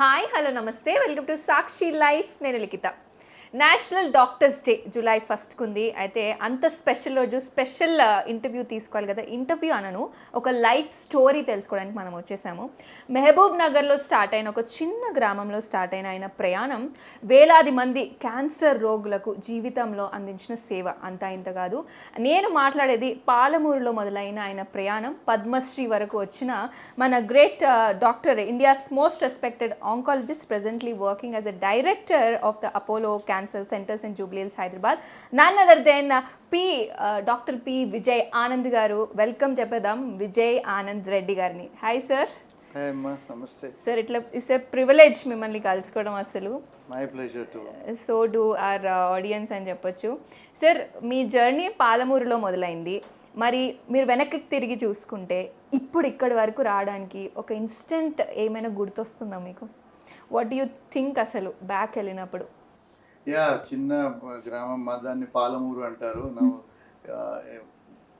Hi hello నమస్తే welcome to Sakshi life. నేను లిఖిత. National doctors day July 1కు ఉంది. అయితే అంత స్పెషల్ రోజు స్పెషల్ ఇంటర్వ్యూ తీసుకోవాలి కదా. ఇంటర్వ్యూ అనను, ఒక లైఫ్ స్టోరీ తెలుసుకోవడానికి మనం వచ్చేసాము. మహబూబ్ నగర్లో స్టార్ట్ అయిన ఒక చిన్న గ్రామంలో స్టార్ట్ అయిన ఆయన ప్రయాణం వేలాది మంది క్యాన్సర్ రోగులకు జీవితంలో అందించిన సేవ అంతా ఇంత కాదు. నేను మాట్లాడేది పాలమూరులో మొదలైన ఆయన ప్రయాణం పద్మశ్రీ వరకు వచ్చిన మన great doctor, India's most respected oncologist, presently working as a director of the Apollo cancer centres in Jubilee Hills, Hyderabad. None other than doctor P Vijay Anand garu. Welcome చెప్పేద్దాం విజయ్ ఆనంద్ రెడ్డి గారిని. Hi sir. హాయ్ అమ్మా, నమస్తే సార్. ఇట్స్ ఎ ప్రివిలేజ్ మిమ్మల్ని కలుసుకోవడం. అసలు my pleasure to. So do or audience అని చెప్పొచ్చు. Sir, మీ journey పాలమూరులో మొదలైంది. మరి మీరు వెనక్కి తిరిగి చూసుకుంటే ఇప్పుడు ఇక్కడి వరకు రావడానికి ఒక ఇన్స్టెంట్ ఏమైనా గుర్తొస్తుందా మీకు? వాట్ డూ యూ థింక్ అసలు బ్యాక్ వెళ్ళినప్పుడు? యా, చిన్న గ్రామం, మా దాన్ని పాలమూరు అంటారు.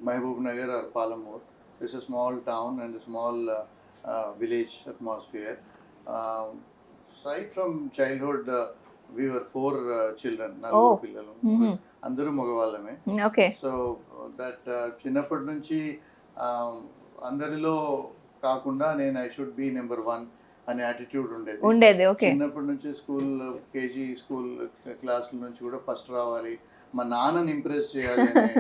Mahabub Nagar or Palamur. It's a small town and small village atmosphere. Right from childhood we were four children, నలుగురు పిల్లలు, అందరూ మగవాళ్ళమే. ఓకే. సో దట్ చిన్నప్పటి నుంచి అందరిలో కాకుండా నేను ఐ షుడ్ బి నెంబర్ 1 అనే యాటిట్యూడ్ ఉండేది. ఓకే. చిన్నప్పటి నుంచి స్కూల్, కేజీ స్కూల్ క్లాసుల నుంచి కూడా ఫస్ట్ రావాలి, మా నాన్నని ఇంప్రెస్ చేయాలి అనే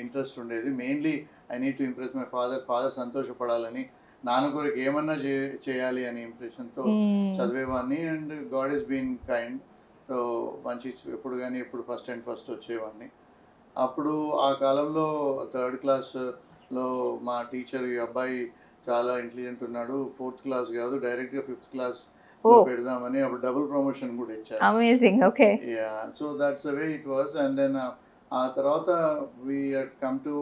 ఇంట్రెస్ట్ ఉండేది. Mainly I need to impress my father సంతోషపడాలని, నాన్న కొరకు ఏమన్నా చేయాలి అనే ఇంప్రెషన్తో చదివేవాడిని. And God is been kind. So మంచి ఎప్పుడు ఫస్ట్ అండ్ ఫస్ట్ వచ్చేవాడిని. అప్పుడు ఆ కాలంలో 3rd క్లాస్లో మా టీచర్, ఈ అబ్బాయి చాలా ఇంటెలిజెంట్ ఉన్నాడు, 4th క్లాస్ కాదు డైరెక్ట్గా 5th క్లాస్ పెడదామని అప్పుడు డబుల్ ప్రమోషన్ కూడా ఇచ్చారు. Amazing. Okay. Yeah, so that's the way it was. And then ఆ తర్వాత వీ కమ్ టు,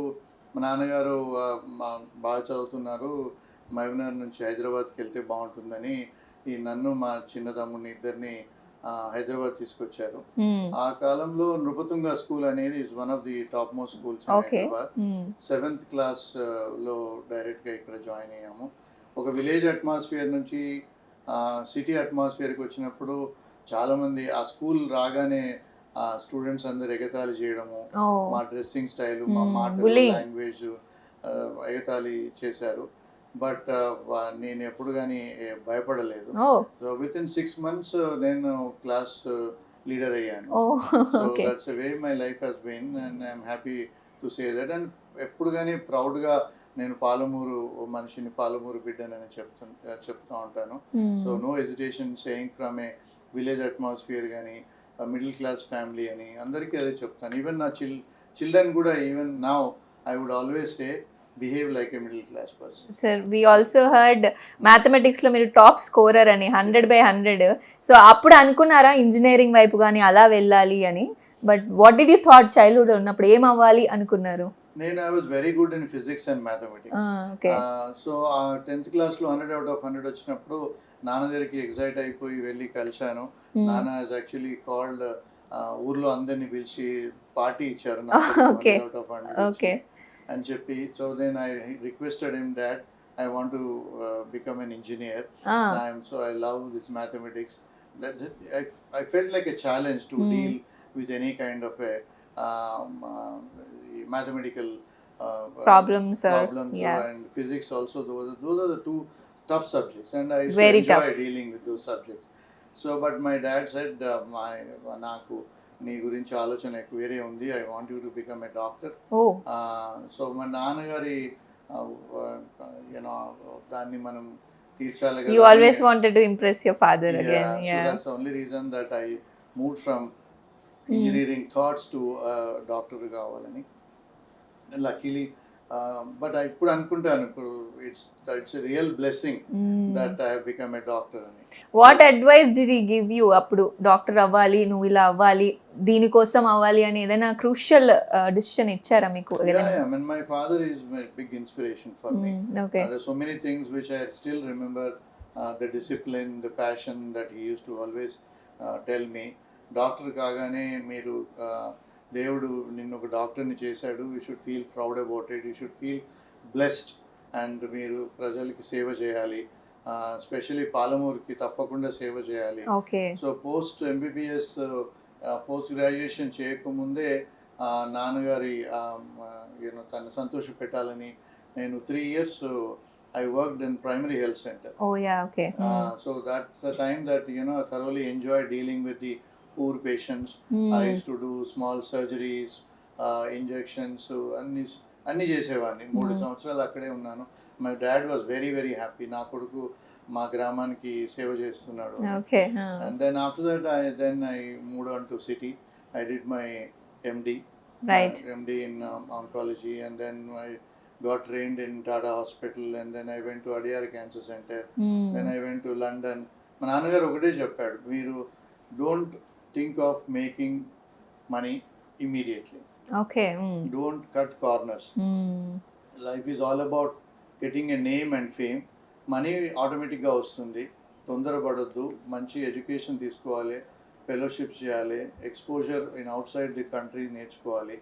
మా నాన్నగారు బాగా చదువుతున్నారు, మహబూబ్నగర్ నుంచి హైదరాబాద్కి వెళ్తే బాగుంటుందని నన్ను, మా చిన్న తమ్ముడిని ఇద్దరిని హైదరాబాద్ తీసుకొచ్చారు. ఆ కాలంలో నృపతుంగ స్కూల్ అనేది is one of the top most schools in Hyderabad. 7th క్లాస్లో డైరెక్ట్గా ఇక్కడ జాయిన్ అయ్యాము. ఒక విలేజ్ అట్మాస్ఫియర్ నుంచి సిటీ అట్మాస్ఫియర్కి వచ్చినప్పుడు చాలామంది ఆ స్కూల్ రాగానే స్టూడెంట్స్ అందరు ఎగతాళి చేయడము, మా డ్రెస్సింగ్ స్టైల్, మా మాట, లాంగ్వేజ్ ఎగతాళి చేశారు. బట్ నేను ఎప్పుడు కానీ భయపడలేదు. సో విత్ ఇన్ 6 months నేను క్లాస్ లీడర్ అయ్యాను. So that's way my life has been and I'm happy to say that. అండ్ ఎప్పుడు కానీ ప్రౌడ్గా నేను పాలమూరు మనిషిని, పాలమూరు బిడ్డనని చెప్తూ ఉంటాను. So no hesitation saying from a village atmosphere కానీ మిడిల్ క్లాస్ ఫ్యామిలీ అని అందరికీ అదే చెప్తాను. ఈవెన్ నా చిల్డ్రన్ కూడా, even now I would always say behave like a middle class person. Sir, we also heard మ్యాథమెటిక్స్లో మీరు టాప్ స్కోరర్ అని, 100/100. సో అప్పుడు అనుకున్నారా ఇంజనీరింగ్ వైపు కానీ అలా వెళ్ళాలి అని? But what did you thought childhood ఉన్నప్పుడు ఏం అవ్వాలి అనుకున్నారు? నేను I was very good in physics and mathematics. So ఆ 10th క్లాస్లో 100/100 వచ్చినప్పుడు నాన్న దగ్గరికి ఎగ్జైట్ అయిపోయి వెళ్ళి కలిశాను. నాన్న హాజ్ యాక్చువల్లీ కాల్డ్, ఊర్లో అందరినీ పిలిచి పార్టీ ఇచ్చారు అని చెప్పి. So then I requested him dad, I want to become an engineer. So I love this mathematics. That's it. I felt like a challenge to deal with any kind of a mathematical problems. And physics also. Those are the two tough subjects, and I used Very to enjoy tough. dealing with those subjects. So but my dad said, నాకు నీ గురించి ఆలోచన వేరే ఉంది, I want you to become a doctor. So మా నాన్నగారి దాన్ని మనం తీర్చాలి కదా. You always wanted to impress your father again. So that's the only reason that I moved from engineering thoughts to doctor కావాలని. Luckily, but I ఇప్పుడు అనుకుంటాను, ఇప్పుడు it's a real blessing that I have become a doctor అని. What advice did he give you? అప్పుడు doctor అవ్వాలి, నువ్వు ఇలా అవ్వాలి, దీనికోసం అవ్వాలి అని ఏదైనా క్రూషియల్ డిసిషన్ ఇచ్చారా మీకు? Yeah, I mean, my father is a big inspiration for me. Okay. There's so many things which I still remember, the discipline, the passion that he used to always tell me. Doctor కాగానే మీరు దేవుడు నిన్ను ఒక డాక్టర్ని చేశాడు, you should feel proud about it, you should feel blessed, and మీరు ప్రజలకి సేవ చేయాలి స్పెషలీ పాలమూరుకి తప్పకుండా సేవ చేయాలి. Okay. So post MBBS post graduation చేయకముందే నాన్నగారి యూనో తను సంతోష పెట్టాలని నేను 3 years I worked in primary health centre. Oh yeah. Okay. So that's the time that I thoroughly enjoy dealing with the poor patients. I used to do small surgeries, injections, అన్ని చేసేవాడిని. 3 సంవత్సరాలు అక్కడే ఉన్నాను. My dad was very very happy. నా కొడుకు మా గ్రామానికి సేవ చేస్తున్నాడు. Okay. And then after that I moved on to city. I did my MD. Right. MD in oncology, and then I got trained in Tata Hospital, and then I went to Adyar Cancer Center. Then I went to London. మా నాన్నగారు ఒకటే చెప్పాడు, మీరు don't think of making money immediately. Okay. Don't cut corners. Life is all about getting a name and fame. Money ఆటోమేటిక్గా వస్తుంది, తొందరపడొద్దు. మంచి education తీసుకోవాలి, fellowships చేయాలి, exposure in out side the country నేర్చుకోవాలి.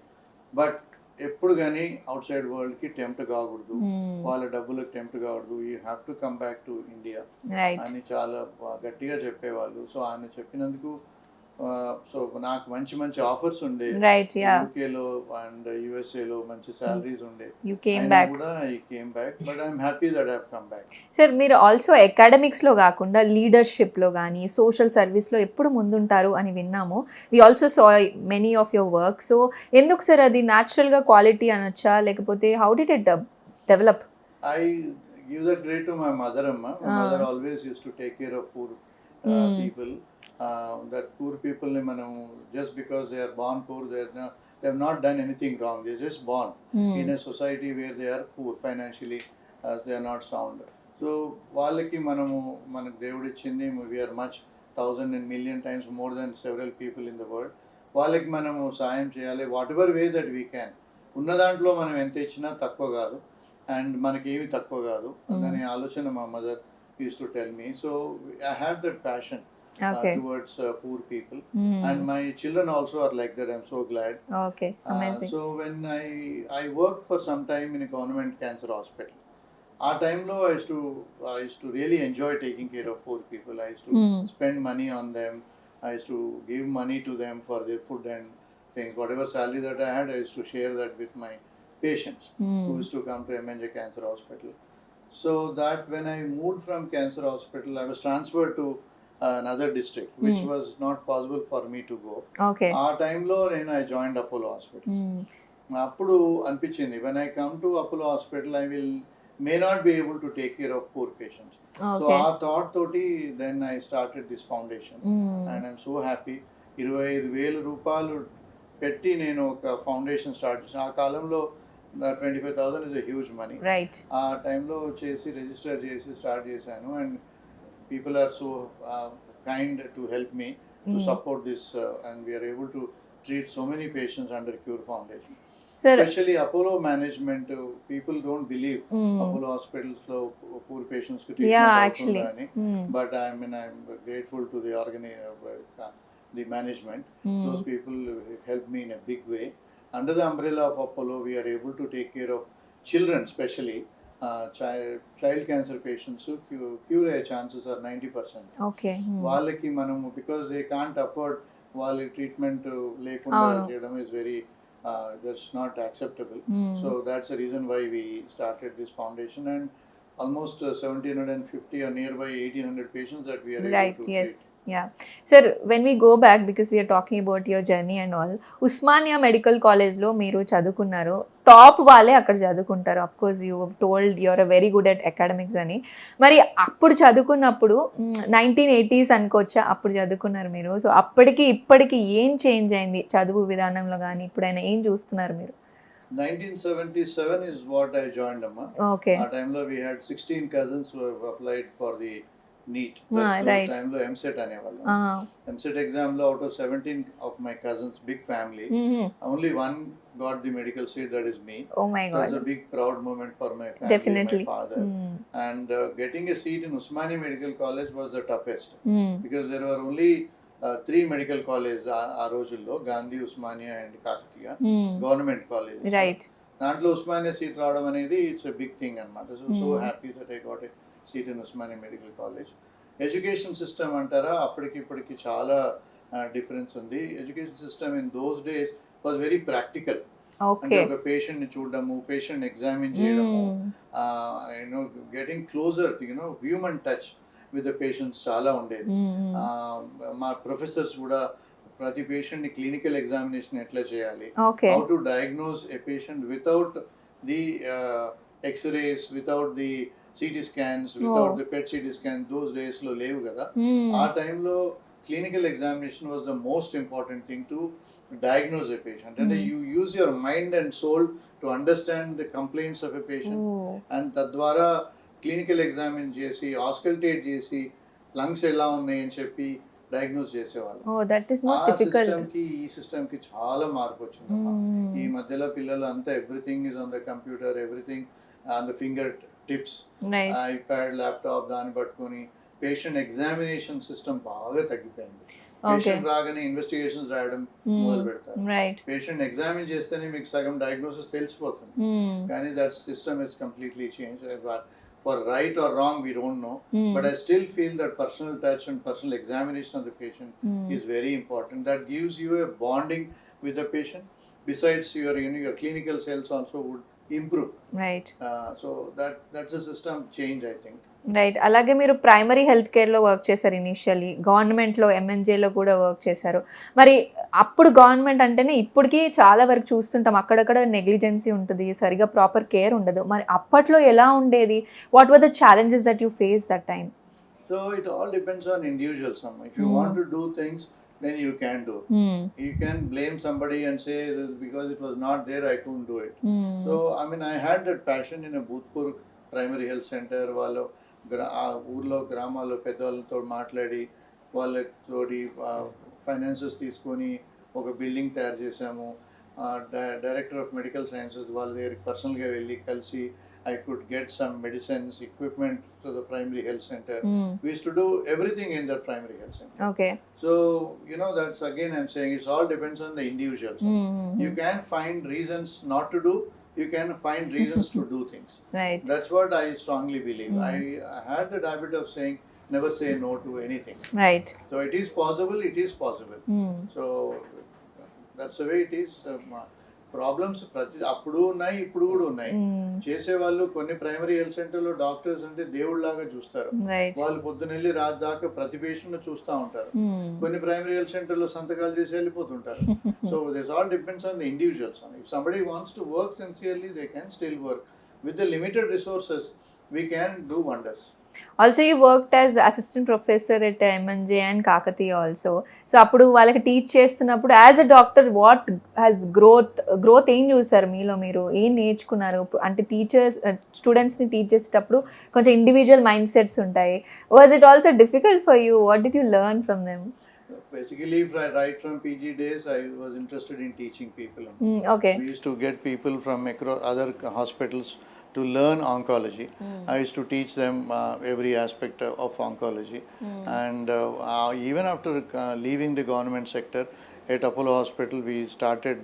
బట్ ఎప్పుడు కానీ అవుట్ సైడ్ వరల్డ్కి టెంప్ట్ కాకూడదు, వాళ్ళ డబ్బులకు టెంప్ట్ కాకూడదు. You have to come back to India అని చాలా గట్టిగా చెప్పేవాళ్ళు. సో ఆయన చెప్పినందుకు సో నాకు మంచి మంచి ఆఫర్స్ ఉండే. రైట్. యా. యూకేలో అండ్ యుఎస్ఏలో మంచి సాలరీస్ ఉండే. You came back. కూడా I came back, but I'm happy that I have come back. Sir మీరు ఆల్సో అకాడమిక్స్లో కాకుండా లీడర్షిప్లో కానీ సోషల్ సర్వీస్లో ఎప్పుడు ముందుంటారు అని విన్నాము. We also saw many of your work. So ఎందుకు సార్ అది న్యాచురల్గా క్వాలిటీ అనొచ్చా, లేకపోతే how did it develop? I give that credit to my mother, Amma. My mother always used to take care of poor people. That poor people, just because they are born poor, they have not done anything wrong. They are just born in a society where they are poor financially, as they are not sound. So వాళ్ళకి మనకు దేవుడు ఇచ్చింది, we are much 1,000 and million times more than several people in the world. వాళ్ళకి సాయం చేయాలి, what ever way that we can. ఉన్న దాంట్లో మనం ఎంత ఇచ్చినా తక్కువ కాదు, అండ్ మనకేమి తక్కువ కాదు అనే ఆలోచన మా mother use to tell me. So I have that passion towards poor people, and my children also are like that. I'm so glad. Okay, amazing. So when I worked for some time in a government cancer hospital, our time lo I used to really enjoy taking care of poor people. I used to spend money on them. I used to give money to them for their food and things. Whatever salary that I had, I used to share that with my patients who used to come to MNJ Cancer Hospital. So that when I moved from cancer hospital, I was transferred to another district, which was not possible for me to go. Okay. ఆ టైంలో I joined Apollo Hospital. అప్పుడు అనిపించింది, when I come to Apollo Hospital, I may not be able to take care of poor patients. So ఆ thought తోటి then I started this foundation, and I'm so happy. 25,000 రూపాయలు పెట్టి నేను ఒక foundation start చేసిన. ఆ కాలంలో 25,000 is a huge money. Right. ఆ టైంలో రిజిస్టర్ చేసి స్టార్ట్ చేశాను, and people are so kind to help me to support this, and we are able to treat so many patients under Cure Foundation. Sir, Especially Apollo management, people don't believe Apollo hospitals lo poor patients ku treatment. Yeah, actually. But I'm grateful to the management. Those people helped me in a big way. Under the umbrella of Apollo, we are able to take care of children, especially child cancer patients. Cure chances are 90%. Okay. వాళ్ళకి because they can't afford వాళ్ళ treatment లేకుండా చేయడం is very that's not acceptable. So that's the reason why we started this foundation, and almost 1,750 or nearby 1,800 patients that we are able right. to Yes. treat. Yeah. Sir, when we go back, because we are talking about your journey and all, Osmania medical కాలేజ్లో మీరు చదువుకున్నారు. Top వాళ్ళే అక్కడ చదువుకుంటారు. Of course you told you're a very good at academics అని. మరి అప్పుడు చదువుకున్నప్పుడు 1980s అనుకోవచ్చా, అప్పుడు చదువుకున్నారు మీరు. సో అప్పటికి ఇప్పటికి ఏం చేంజ్ అయింది చదువు విధానంలో కానీ, ఇప్పుడైనా ఏం చూస్తున్నారు మీరు? 1977 is what I joined, Amma. Okay. ఆ టైంలో we had 16 cousins who have applied for the NEET. Right. టైంలో MCET అనేవాళ్ళం. MCET examలో out of 17 of my cousins, big family, only one got the medical seat, that is me. Oh my God. So it's a big proud moment for my family, Definitely. my father. And getting a seat in Usmania Medical College was the toughest, because there were only 3 medical colleges ఆ రోజుల్లో, Gandhi, Osmania and Kakatiya government college. Right. దాంట్లో Osmania seat రావడం అనేది it's a big thing అనమాట. So happy that I got a seat in Osmania medical college. Education system అంటారా, అప్పటికి ఇప్పటికి చాలా డిఫరెన్స్ ఉంది. Education system in those days was very practical. అంటే ఓకే. ఒక పేషెంట్ని చూడడము, పేషెంట్ ఎగ్జామిన్ చేయడము, you know getting closure, you know human touch with the patients చాలా ఉండేది. మా ప్రొఫెసర్స్ కూడా ప్రతి పేషెంట్ని క్లినికల్ ఎగ్జామినేషన్ ఎట్లా చేయాలి, okay. How to diagnose a patient without the x-rays, without the CT scans, without the PET CT scan, those డేస్లో లేవు కదా. ఆ టైంలో clinical examination was the most important thing to diagnose a patient. And you use your mind and soul to understand the complaints of a patient, and తద్వారా clinical examine చేసి auscultate చేసి lungs ఎలా ఉన్నాయి అని చెప్పి డయాగ్నోస్ చేసేవాళ్ళు. Oh that is most difficult. సిస్టమ్కి ఈ సిస్టమ్కి చాలా మార్పు వచ్చిందమ్మా. ఈ మధ్యలో పిల్లలు అంతా everything is on the computer, everything on the finger tips, iPad, laptop దాన్ని పట్టుకొని పేషెంట్ ఎగ్జామినేషన్ సిస్టమ్ బాగా తగ్గిపోయింది. పేషెంట్ రాగానే ఇన్వెస్టిగేషన్స్ రాయడం మొదలు పెడతారు. పేషెంట్ ఎగ్జామిన్ చేస్తేనే మీకు సగం డయాగ్నోసిస్ తెలిసిపోతుంది. కానీ that system is completely change. For right are wrong we don't know, but I still feel that personal touch and personal examination of the patient is very important. That gives you a bonding with the patient. Besides, your clinical cells also would improve. Right. So that's a system change, I think. Right. అలాగే మీరు primary health కేర్లో work చేశారు initially, గవర్నమెంట్లో ఎంఎన్జేలో కూడా work చేశారు. మరి అప్పుడు government అంటేనే ఇప్పటికీ చాలా వరకు చూస్తుంటాం అక్కడక్కడ నెగ్లిజెన్సీ ఉంటుంది, సరిగా ప్రాపర్ కేర్ ఉండదు. మరి అప్పట్లో ఎలా ఉండేది? What were the challenges that you face that time? So it all depends on individuals. If you want to do things, then you can do. You can blame somebody and say because it was not there I couldn't do it. So I had that passion in a Bhutpur primary health center. వాళ్ళు ఆ ఊర్లో గ్రామాల్లో పెద్దవాళ్ళతో మాట్లాడి వాళ్ళతోటి finances తీసుకొని ఒక building తయారు చేసాము. డైరెక్టర్ ఆఫ్ మెడికల్ సైన్సెస్ వాళ్ళ దగ్గరికి పర్సనల్గా వెళ్ళి కలిసి I could get some medicines, equipment to the primary health center. We used to do everything in the primary health center. Okay. So, that's again I'm saying it all depends on the individuals. You can find reasons not to do, you can find reasons to do things. Right. That's what I strongly believe. I had the habit of saying never say no to anything. Right. So it is possible, it is possible. So that's the way it is. Problems అప్పుడు ఉన్నాయి, ఇప్పుడు కూడా ఉన్నాయి. చేసేవాళ్ళు కొన్ని primary health సెంటర్లో doctors అంటే దేవుళ్ళలాగా చూస్తారు. వాళ్ళు పొద్దునెళ్ళి రాత్రి దాకా ప్రతి పేషెంట్ చూస్తూ ఉంటారు. కొన్ని ప్రైమరీ హెల్త్ సెంటర్లో సంతకాలు చేసి వెళ్ళిపోతుంటారు. So this all depends on the individuals. If somebody wants to work sincerely they can still work. With the limited resources we can do wonders. Also you worked as assistant professor at MNJ and Kakatiya also. So అప్పుడు వాళ్ళకి teach చేస్తున్నప్పుడు as a doctor what has growth ఏం చూసారు మీలో? మీరు ఏం నేర్చుకున్నారు? అంటే స్టూడెంట్స్ని టీచ్ చేసేటప్పుడు కొంచెం ఇండివిజువల్ మైండ్ సెట్స్ ఉంటాయి. Was it also difficult for you? What did you learn from them? Basically, right from PG days, I was interested in teaching people. Okay. We used to get people from across other hospitals to learn oncology. I used to teach them every aspect of oncology. And even after leaving the government sector, at Apollo Hospital, we started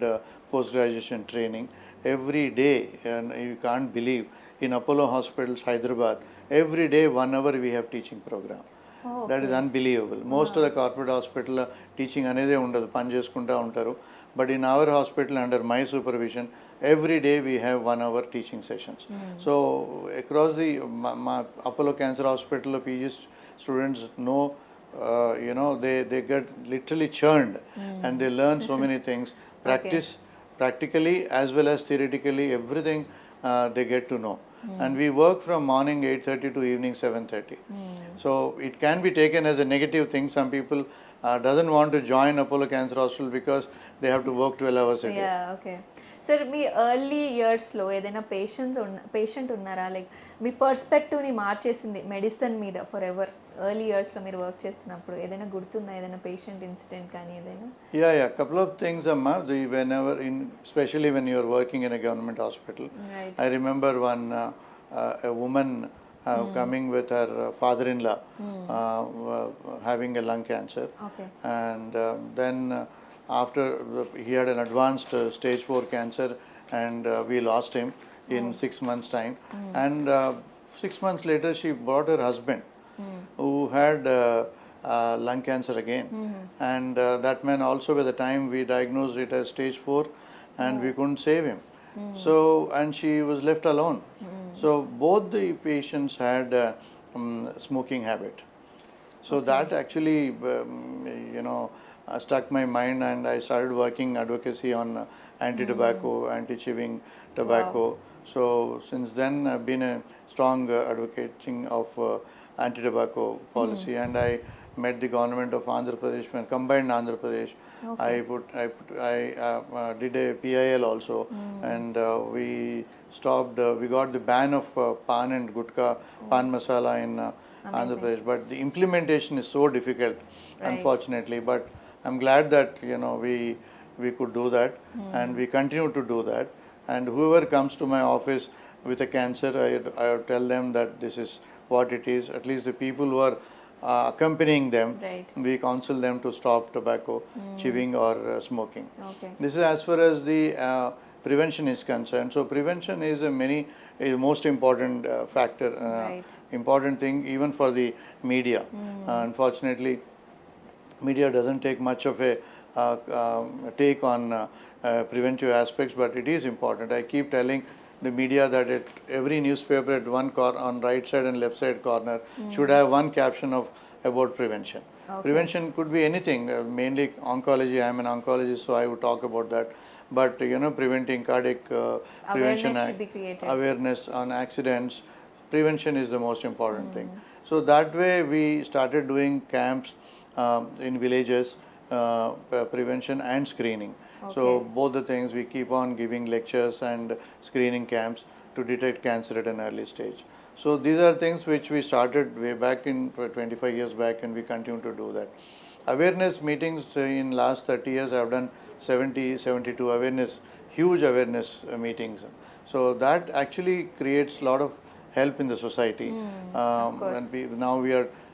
post-graduation training. Every day, and you can't believe, in Apollo Hospitals, Hyderabad, every day 1 hour we have teaching program. That is unbelievable. Most of the corporate hospital teaching anede undadu, pan cheskunta untaru. But in our hospital, under my supervision, every day we have 1 hour teaching sessions. So across the Apollo Cancer Hospital, PG students know, they get literally churned and they learn so many things. Practically as well as theoretically, everything they get to know. And we work from morning 8:30 to evening 7:30. So it can be taken as a negative thing. Some people doesn't want to join Apollo Cancer Hospital because they have to work 12 hours a day. Yeah, okay. Sir me early ఇయర్స్లో ఏదైనా patient ఉన్నారా, like మీ పర్స్పెక్టివ్ని మార్చేసింది medicine మీద for ever? Early ఇయర్స్లో మీరు work చేస్తున్నప్పుడు ఏదైనా గుర్తుందా, ఏదైనా పేషెంట్ ఇన్సిడెంట్ కానీ ఏదైనా? Yeah, couple of things, Amma. Whenever, especially when you are working in a government hospital, right. I remember one a woman coming with her father-in-law having a lung cancer. Okay. And then after he had an advanced stage 4 cancer, and we lost him in 6 months time. And 6 months later, she brought her husband who had lung cancer again. And that man also, by the time we diagnosed it as stage 4, and we couldn't save him. So, and she was left alone. So both the patients had smoking habit. So that actually, struck my mind, and I started working advocacy on anti-tobacco, anti-chewing tobacco. So since then, I've been a strong advocating of anti-tobacco policy, and I met the government of Andhra Pradesh, when combined Andhra Pradesh. I did a PIL also, and we stopped. We got the ban of pan and gutka, pan masala in Andhra Pradesh, but the implementation is so difficult, unfortunately. But I'm glad that we could do that, and we continue to do that. And whoever comes to my office with a cancer, I tell them that this is what it is. At least the people who are accompanying them, we counsel them to stop tobacco, chewing or smoking. This is as far as the prevention is concerned. So prevention is a most important factor, important thing even for the media. Unfortunately, media doesn't take much of a take on preventive aspects, but it is important. I keep telling the media that every newspaper at on right side and left side corner should have one caption about prevention. Prevention could be anything, mainly oncology. I am an oncologist, so I would talk about that. But preventing cardiac prevention, awareness on accidents, prevention is the most important thing. So that way we started doing camps in villages, prevention and screening. So both the things, we keep on giving lectures and screening camps to detect cancer at an early stage. So these are things which we started way back in 25 years back, and we continue to do that. Awareness meetings in last 30 years, I've done 72 awareness, huge awareness meetings. So that actually creates a lot of help in the society. And now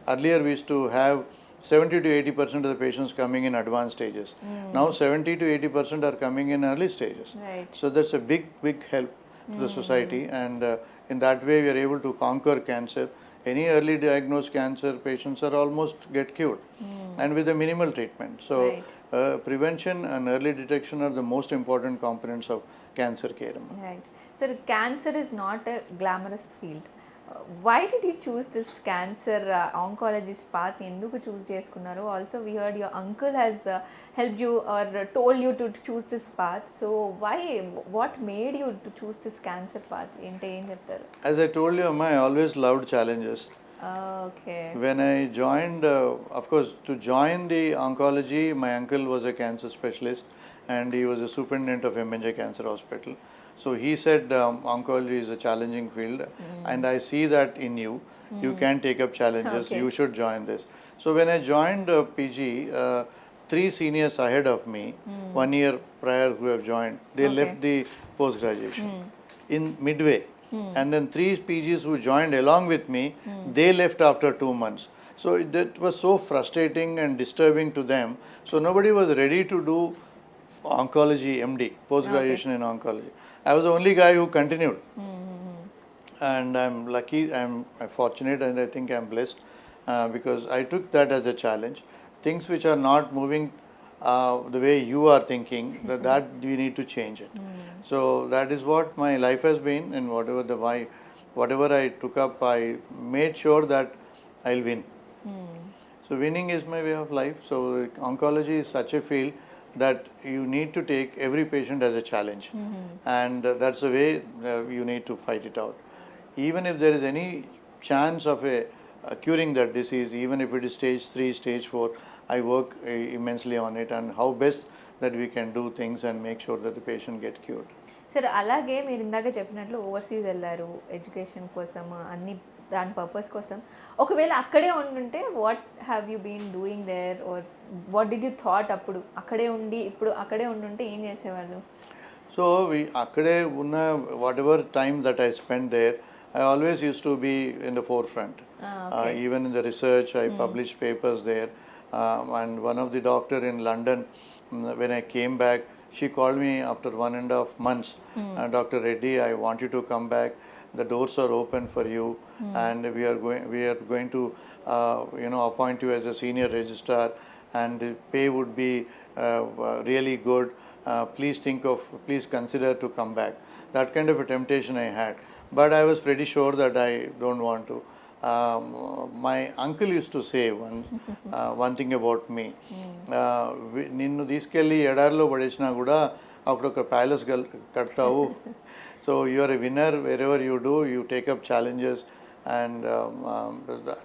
earlier we used to have 70 to 80% of the patients coming in advanced stages. Now 70 to 80% are coming in early stages. So that's a big help to the society, and in that way we are able to conquer cancer. Any early diagnosed cancer patients are almost get cured, and with a minimal treatment. So prevention and early detection are the most important components of cancer care. Right. So cancer is not a glamorous field. Why did you choose this cancer oncologist path? ఎందుకు చూస్ చేసుకున్నారు? Also we heard your uncle has helped you or told you to choose this path. So what made you to choose this cancer path? ఏంటి ఏం చెప్తారు? As I told you, Amma, I always loved challenges. Okay. When I joined, of course, to join the oncology, my uncle was a cancer specialist, and he was a superintendent of MNJ Cancer Hospital. So he said oncology is a challenging field, and I see that in you. You can take up challenges. You should join this. So when I joined PG, 3 seniors ahead of me, 1 year prior who have joined, they left the post graduation in midway. And then 3 PGs who joined along with me, they left after 2 months. So that was so frustrating and disturbing to them. So nobody was ready to do oncology MD, post graduation in oncology. I was the only guy who continued. And I'm lucky, I'm fortunate, and I think I'm blessed because I took that as a challenge. Things which are not moving the way you are thinking, that we need to change it. So that is what my life has been, and whatever I took up, I made sure that I'll win. So winning is my way of life. So oncology is such a field that you need to take every patient as a challenge, and that's the way you need to fight it out. Even if there is any chance of curing that disease, even if it is stage 3, stage 4, I work immensely on it, and how best that we can do things and make sure that the patient get cured. సరే, అలాగే మీరు ఇందాక చెప్పినట్లు overseas వెళ్ళారు education కోసం, అన్ని దాని purpose కోసం. ఒకవేళ అక్కడే ఉండుంటే what have you been doing there, or what did you thought అప్పుడు? అక్కడే ఉండి ఇప్పుడు అక్కడే ఉండుంటే ఏం చేసేవాళ్ళు? సో అక్కడే ఉన్న whatever time that I spent there, I always used to be in the forefront. Even in the research, I published papers there. And one of the doctor in London, when I came back, she called me after 1.5 months. Dr. Reddy, I want you to come back. the doors are open for you, and we are going to appoint you as a senior registrar, and the pay would be really good. Please consider to come back. That kind of a temptation I had, but I was pretty sure that I don't want to. My uncle used to say one thing about me. నిన్ను తీసుకెళ్ళి ఎడారిలో పడేసినా కూడా అక్కడ ఒక palace కడతావు. So you are a winner wherever you do, you take up challenges, and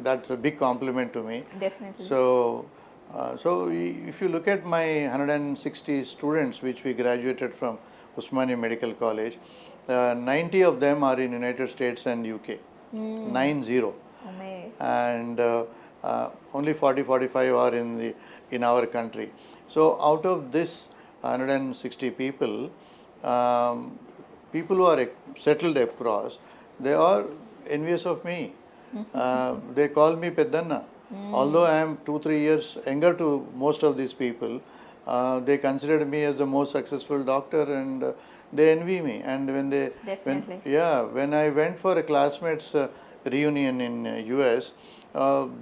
that's a big compliment to me. Definitely. So if you look at my 160 students which we graduated from Usmania Medical College, 90 of them are in United States and UK. 90. Amazing. And only 40-45 are in our country. So out of this 160 people, people who are settled across, they are envious of me. They call me Peddanna. Although I am 2-3 years younger to most of these people, they considered me as the most successful doctor, and they envy me. And Definitely. when I went for a classmates reunion in US,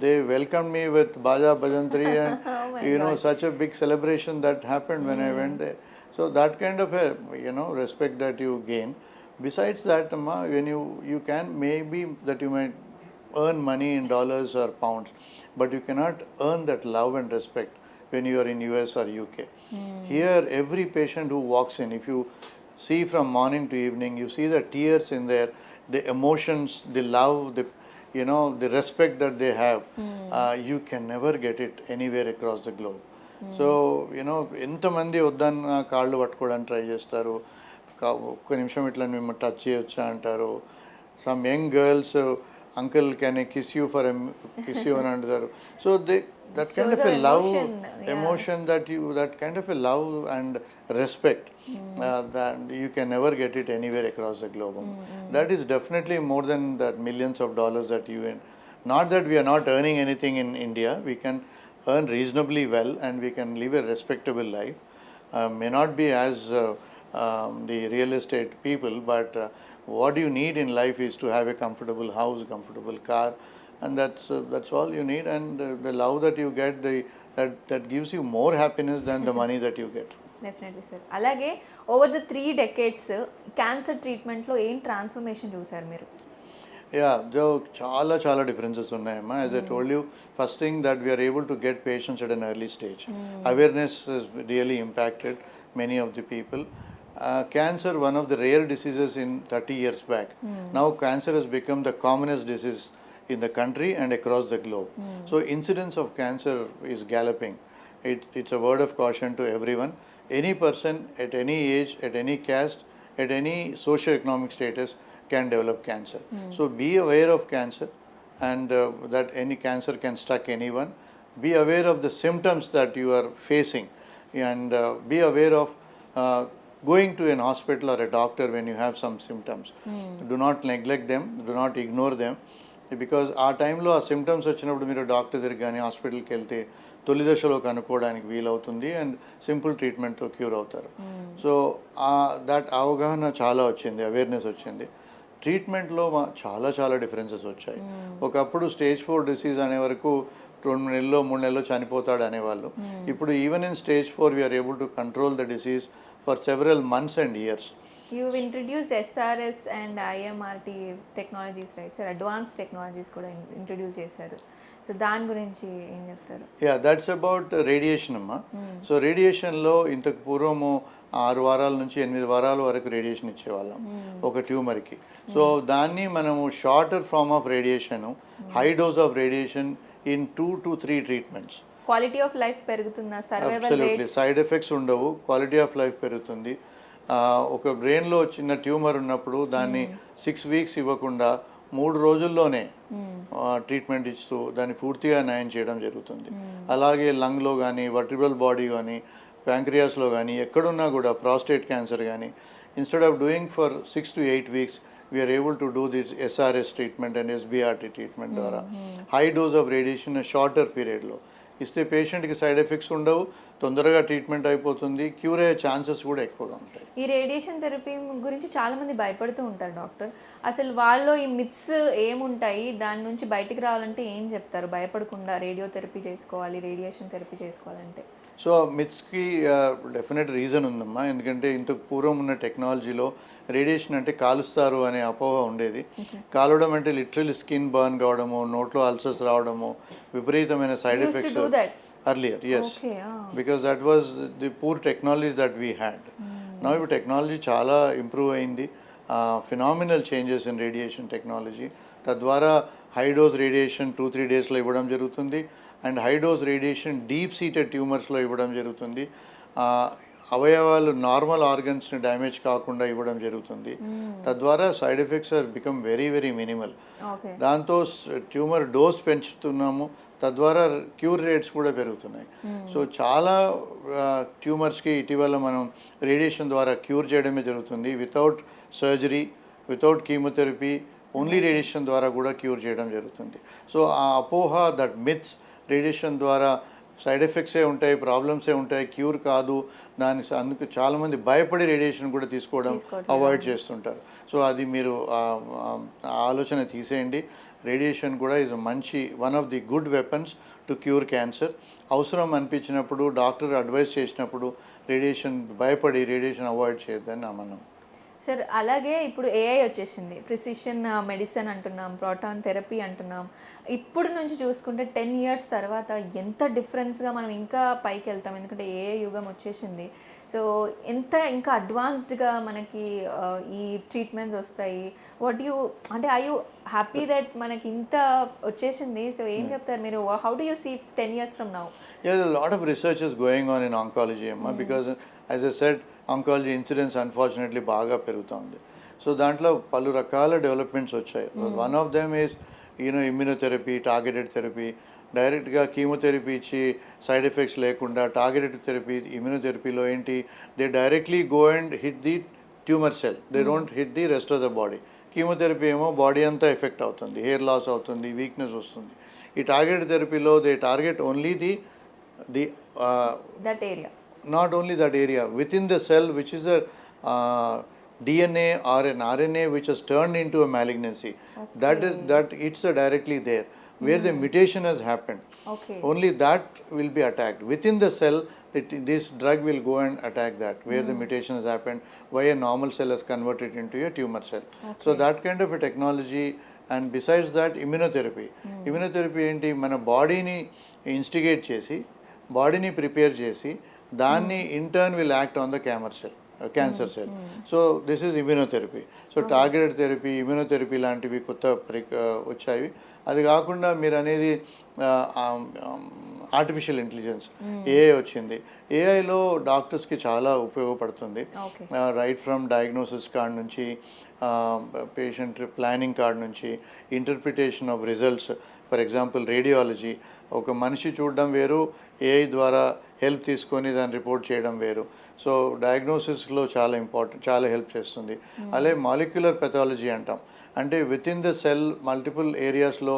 they welcomed me with Baja Bajantri and Oh my God. such a big celebration that happened when I went there. So that kind of a respect that you gain. Besides that, Amma, when you can, maybe that you might earn money in dollars or pounds, but you cannot earn that love and respect when you are in US or UK. Here, every patient who walks in, if you see from morning to evening, you see the tears in there, the emotions, the love, the respect that they have. You can never get it anywhere across the globe. So ఎంతమంది వద్దన్న కాళ్ళు పట్టుకోవడానికి try చేస్తారు, ఒక్క నిమిషం ఇట్లా మేము touch చేయొచ్చా అంటారు. Some young girls, uncle can I kiss you అని అంటారు. So that kind of a love, emotion that kind of a love and respect, that you can never get it anywhere across the globe. That is definitely more than that millions of dollars that you earn. Not that we are not earning anything in India, we can earn reasonably well and we can live a respectable life. May not be as the real estate people, but what you need in life is to have a comfortable house, comfortable car, and that's all you need. And the love that you get, that gives you more happiness than the money that you get. Definitely sir. అలాగే over the 3 decades cancer ట్రీట్మెంట్లో ఏం transformation చూసారు మీరు? చాలా differences ఉన్నాయమ్మా. As I told you, first thing that we're able to get patients at an early stage. Awareness has really impacted many of the people. Cancer, one of the rare diseases in 30 years back. Now cancer has become the commonest disease in the country and across the globe. So incidence of cancer is galloping. It's a word of caution to everyone. Any person at any age, at any caste, at any socio-economic status can develop cancer. So be aware of cancer, and that any cancer can struck anyone. Be aware of the symptoms that you are facing, and be aware of going to an hospital or a doctor when you have some symptoms. Do not neglect them, do not ignore them, because ఆ టైంలో ఆ symptoms వచ్చినప్పుడు మీరు doctor దగ్గరికి కానీ హాస్పిటల్కి వెళ్తే తొలి దశలో కనుక్కోవడానికి వీలవుతుంది, అండ్ సింపుల్ ట్రీట్మెంట్తో క్యూర్ అవుతారు. సో దట్ అవగాహన చాలా వచ్చింది, అవేర్నెస్ వచ్చింది. ట్రీట్మెంట్లో చాలా డిఫరెన్సెస్ వచ్చాయి. ఒకప్పుడు స్టేజ్ 4 డిసీజ్ అనే వరకు 2 నెలల్లో 3 నెలల్లో చనిపోతాడు అనేవాళ్ళు. ఇప్పుడు even in stage 4 we're able to control the disease for several months and years. You've introduced SRS and IMRT technologies, right? Sir, advanced technologies కూడా ఇంట్రడ్యూస్ చేశారు. సో దాని గురించి ఏం చెప్తారు? దట్స్ అబౌట్ రేడియేషన్ అమ్మా. సో రేడియేషన్లో ఇంతకు పూర్వము 6 వారాల నుంచి 8 వారాల వరకు రేడియేషన్ ఇచ్చేవాళ్ళం ఒక ట్యూమర్కి. సో దాన్ని మనము shorter form of radiation, high dose of radiation in 2 to 3 treatments. Quality of life పెరుగుతుందా? అబ్సల్యూట్లీ సైడ్ ఎఫెక్ట్స్ ఉండవు, క్వాలిటీ ఆఫ్ లైఫ్ పెరుగుతుంది. ఒక బ్రెయిన్లో చిన్న ట్యూమర్ ఉన్నప్పుడు దాన్ని 6 weeks ఇవ్వకుండా 3 రోజుల్లోనే ట్రీట్మెంట్ ఇస్తూ దాన్ని పూర్తిగా నయం చేయడం జరుగుతుంది. అలాగే లంగ్లో కానీ, వర్టిబ్రల్ బాడీ కానీ, ప్యాంక్రియాస్లో కానీ, ఎక్కడున్నా కూడా ప్రాస్టేట్ క్యాన్సర్ కానీ, instead of doing for 6 to 8 weeks, we are able to do this SRS treatment and SBRT treatment ద్వారా high dose of radiation shorter పీరియడ్లో. ఇస్తే పేషెంట్కి సైడ్ ఎఫెక్ట్స్ ఉండవు, తొందరగా ట్రీట్మెంట్ అయిపోతుంది, క్యూర్ అయ్యే ఛాన్సెస్ కూడా ఎక్కువగా ఉంటాయి. ఈ రేడియేషన్ థెరపీ గురించి చాలామంది భయపడుతూ ఉంటారు డాక్టర్. అసలు వాళ్ళలో ఈ మిత్స్ ఏముంటాయి, దాని నుంచి బయటికి రావాలంటే ఏం చెప్తారు? భయపడకుండా రేడియోథెరపీ చేసుకోవాలి, రేడియేషన్ థెరపీ చేసుకోవాలంటే. సో మిత్స్కి డెఫినెట్ రీజన్ ఉందమ్మా. ఎందుకంటే ఇంతకు పూర్వం ఉన్న టెక్నాలజీలో రేడియేషన్ అంటే కాలుస్తారు అనే అపోహ ఉండేది. కాలవడం అంటే లిటరల్లీ స్కిన్ బర్న్ కావడము, నోట్లో అల్సర్స్ రావడము, విపరీతమైన side effects earlier, yes. Okay, Because that was the poor technology that we had. Now ఇప్పుడు టెక్నాలజీ చాలా ఇంప్రూవ్ అయింది, phenomenal changes in radiation technology. తద్వారా హై డోస్ రేడియేషన్ 2-3 డేస్లో ఇవ్వడం జరుగుతుంది, and high dose radiation deep seated ట్యూమర్స్లో ఇవ్వడం జరుగుతుంది. అవయవాలు నార్మల్ ఆర్గన్స్ని డ్యామేజ్ కాకుండా ఇవ్వడం జరుగుతుంది. తద్వారా side effects are become very very minimal. దాంతో ట్యూమర్ డోస్ పెంచుతున్నాము, తద్వారా క్యూర్ రేట్స్ కూడా పెరుగుతున్నాయి. సో చాలా ట్యూమర్స్కి ఇటీవల మనం రేడియేషన్ ద్వారా క్యూర్ చేయడమే జరుగుతుంది. Without surgery, without chemotherapy, only radiation ద్వారా కూడా క్యూర్ చేయడం జరుగుతుంది. సో ఆ అపోహ, దట్ మిత్స్, రేడియేషన్ ద్వారా సైడ్ ఎఫెక్ట్సే ఉంటాయి, ప్రాబ్లమ్సే ఉంటాయి, క్యూర్ కాదు, అందుకు చాలామంది భయపడి రేడియేషన్ కూడా తీసుకోవడం అవాయిడ్ చేస్తుంటారు. సో అది మీరు ఆలోచన తీసేయండి. రేడియేషన్ కూడా ఈజ్ మంచి one of the good weapons to cure cancer. అవసరం అనిపించినప్పుడు, డాక్టర్ అడ్వైస్ చేసినప్పుడు భయపడి రేడియేషన్ అవాయిడ్ చేయొద్దని నా మనం. సార్, అలాగే ఇప్పుడు ఏఐ వచ్చేసింది, ప్రిసిషన్ మెడిసిన్ అంటున్నాం, ప్రోటాన్ థెరపీ అంటున్నాం. ఇప్పుడు నుంచి చూసుకుంటే 10 years తర్వాత ఎంత డిఫరెన్స్గా మనం ఇంకా పైకి వెళ్తాం, ఎందుకంటే ఏఐ యుగం వచ్చేసింది. సో ఇంకా అడ్వాన్స్డ్గా మనకి ఈ ట్రీట్మెంట్స్ వస్తాయి. ఐ యూ హ్యాపీ దట్ మనకి ఇంత వచ్చేసింది? సో ఏం చెప్తారు మీరు? How do you see 10 years from now? Yeah, a lot of research is going on in oncology, Amma, because as I said, oncology incidence unfortunately బాగా పెరుగుతూ ఉంది. సో దాంట్లో పలు రకాల డెవలప్మెంట్స్ వచ్చాయి. One of them is immunotherapy, targeted therapy. డైరెక్ట్గా chemotherapy ఇచ్చి side effects లేకుండా టార్గెటెడ్ థెరపీ, ఇమ్యూనోథెరపీలో ఏంటి, they directly go and hit the tumour cell, they don't hit the rest of the body. Chemotherapy ఏమో బాడీ అంతా effect అవుతుంది, hair loss అవుతుంది, weakness వస్తుంది. ఈ టార్గెటెడ్ థెరపీలో they target only that area, not only that area, within the cell, which is a DNA or an RNA which has turned into a malignancy. Okay. That it's directly there, where the mutation has happened. Okay. Only that will be attacked. Within the cell, this drug will go and attack that, where the mutation has happened, why a normal cell has converted into a tumor cell. Okay. So that kind of a technology, and besides that, immunotherapy. Immunotherapy ఏంటి, మన బాడీని instigate చేసి, బాడీని prepare చేసి, దాన్ని intern will act on the cancer cell. So this is immunotherapy. So targeted therapy, immunotherapy లాంటివి కొత్త వచ్చాయి. అది కాకుండా మీరు అనేది ఆర్టిఫిషియల్ ఇంటెలిజెన్స్, ఏఐ వచ్చింది. ఏఐలో డాక్టర్స్కి చాలా ఉపయోగపడుతుంది. రైట్ ఫ్రమ్ డయాగ్నోసిస్ కార్డ్ నుంచి, పేషెంట్ ప్లానింగ్ కార్డ్ నుంచి, interpretation of results. For example radiology, ఒక మనిషి చూడడం వేరు, ఏఐ ద్వారా హెల్ప్ తీసుకొని దాన్ని రిపోర్ట్ చేయడం వేరు. సో డయాగ్నోసిస్లో చాలా హెల్ప్ చేస్తుంది. అలాగే మాలిక్యులర్ పెథాలజీ అంటాం, అంటే with in the cell multiple ఏరియాస్లో,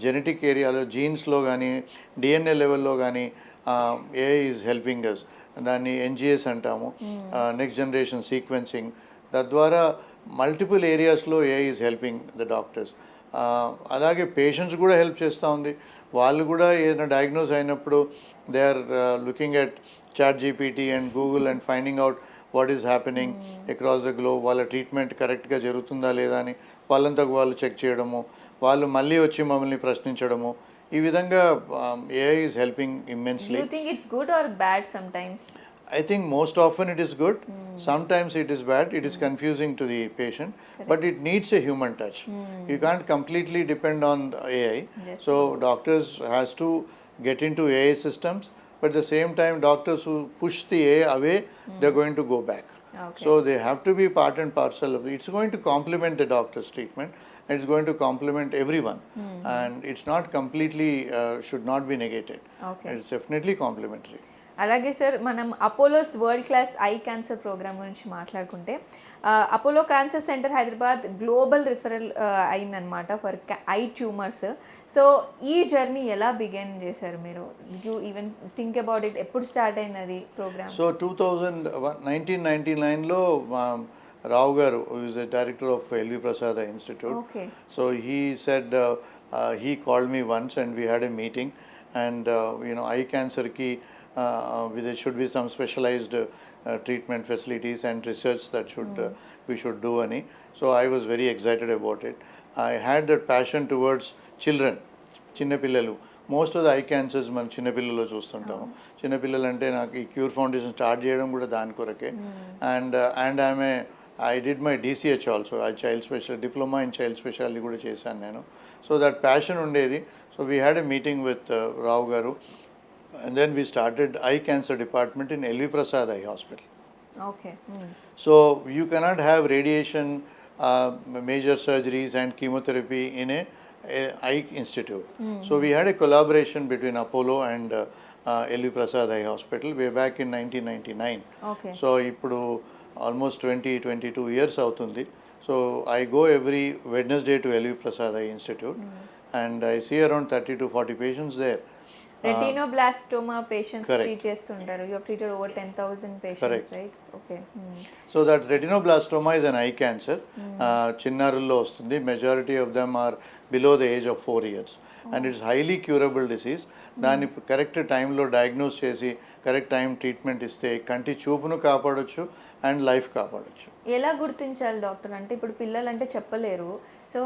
జెనెటిక్ ఏరియాలో, జీన్స్లో కానీ, డిఎన్ఏ లెవెల్లో కానీ ఏఐ ఈజ్ హెల్పింగ్ అస్. దాన్ని ఎన్జిఎస్ అంటాము, నెక్స్ట్ జనరేషన్ సీక్వెన్సింగ్. తద్వారా మల్టిపుల్ ఏరియాస్లో AI is helping the doctors. అలాగే పేషెంట్స్ కూడా హెల్ప్ చేస్తూ ఉంది. వాళ్ళు కూడా ఏదైనా డయాగ్నోస్ అయినప్పుడు they are looking at ChatGPT and Google and finding out what is happening across the globe. వాళ్ళ ట్రీట్మెంట్ కరెక్ట్గా జరుగుతుందా లేదా అని వాళ్ళంతకు వాళ్ళు చెక్ చేయడము, వాళ్ళు మళ్ళీ వచ్చి మమ్మల్ని ప్రశ్నించడము. ఈ విధంగా AI is helping immensely. Do you think it's good or bad sometimes? I think most often it is good. Sometimes it is bad. It is confusing to the patient. Correct. But it needs a human touch. You can't completely depend on the AI. Yes. So doctors has to get into AI systems. But at the same time, doctors who push the AI away, they're going to go back. Okay. So they have to be part and parcel of it. It's going to complement the doctor's treatment. It's going to complement everyone. And it's not completely, should not be negated. Okay. It's definitely complementary. అలాగే sir మనం Apollo's world class eye cancer programme గురించి మాట్లాడుకుంటే Apollo cancer centre Hyderabad global referral అయిందనమాట for eye tumours. So ఈ journey ఎలా begin చేశారు మీరు? You even think about it, ఎప్పుడు స్టార్ట్ అయింది అది ప్రోగ్రామ్? సో 1999లో Rao garu is the director of LV Prasad institute. Okay. So he said he called me once and we had a meeting, and eye cancer ki there should be some specialized treatment facilities and research that we should do ani. So I was very excited about it. I had that passion towards children, chinna pillalu. Most of the I cancers మనం చిన్నపిల్లల్లో చూస్తుంటాము. చిన్నపిల్లలు అంటే నాకు ఈ cure foundation start చేయడం కూడా దాని కొరకే. And I did my DCH also, I child special diploma in child speciality కూడా చేశాను నేను. సో దట్ ప్యాషన్ ఉండేది. So we had a meeting with Rao garu, and then we started eye cancer department in LV Prasad eye hospital. Okay. So you cannot have radiation, major surgeries and chemotherapy in a eye institute. So we had a collaboration between Apollo and LV Prasad Eye Hospital way back in 1999. Okay. So ఇప్పుడు almost 22 years అవుతుంది. So I go every Wednesday to LV Prasad Eye Institute, and I see around 30 to 40 patients there. Retinoblastoma patients Correct. Treat చేస్తుంటారు. You have treated over 10,000 patients, Correct. Right? Okay. So that retinoblastoma is an eye cancer. చిన్నారుల్లో వస్తుంది. Majority of them are below the age of 4 years. And it's highly curable disease. దాన్ని correct టైంలో diagnose చేసి correct time treatment ఇస్తే కంటి చూపును కాపాడొచ్చు and life కాపాడొచ్చు. ఎలా గుర్తించాలి డాక్టర్? అంటే ఇప్పుడు పిల్లలు అంటే చెప్పలేరు. So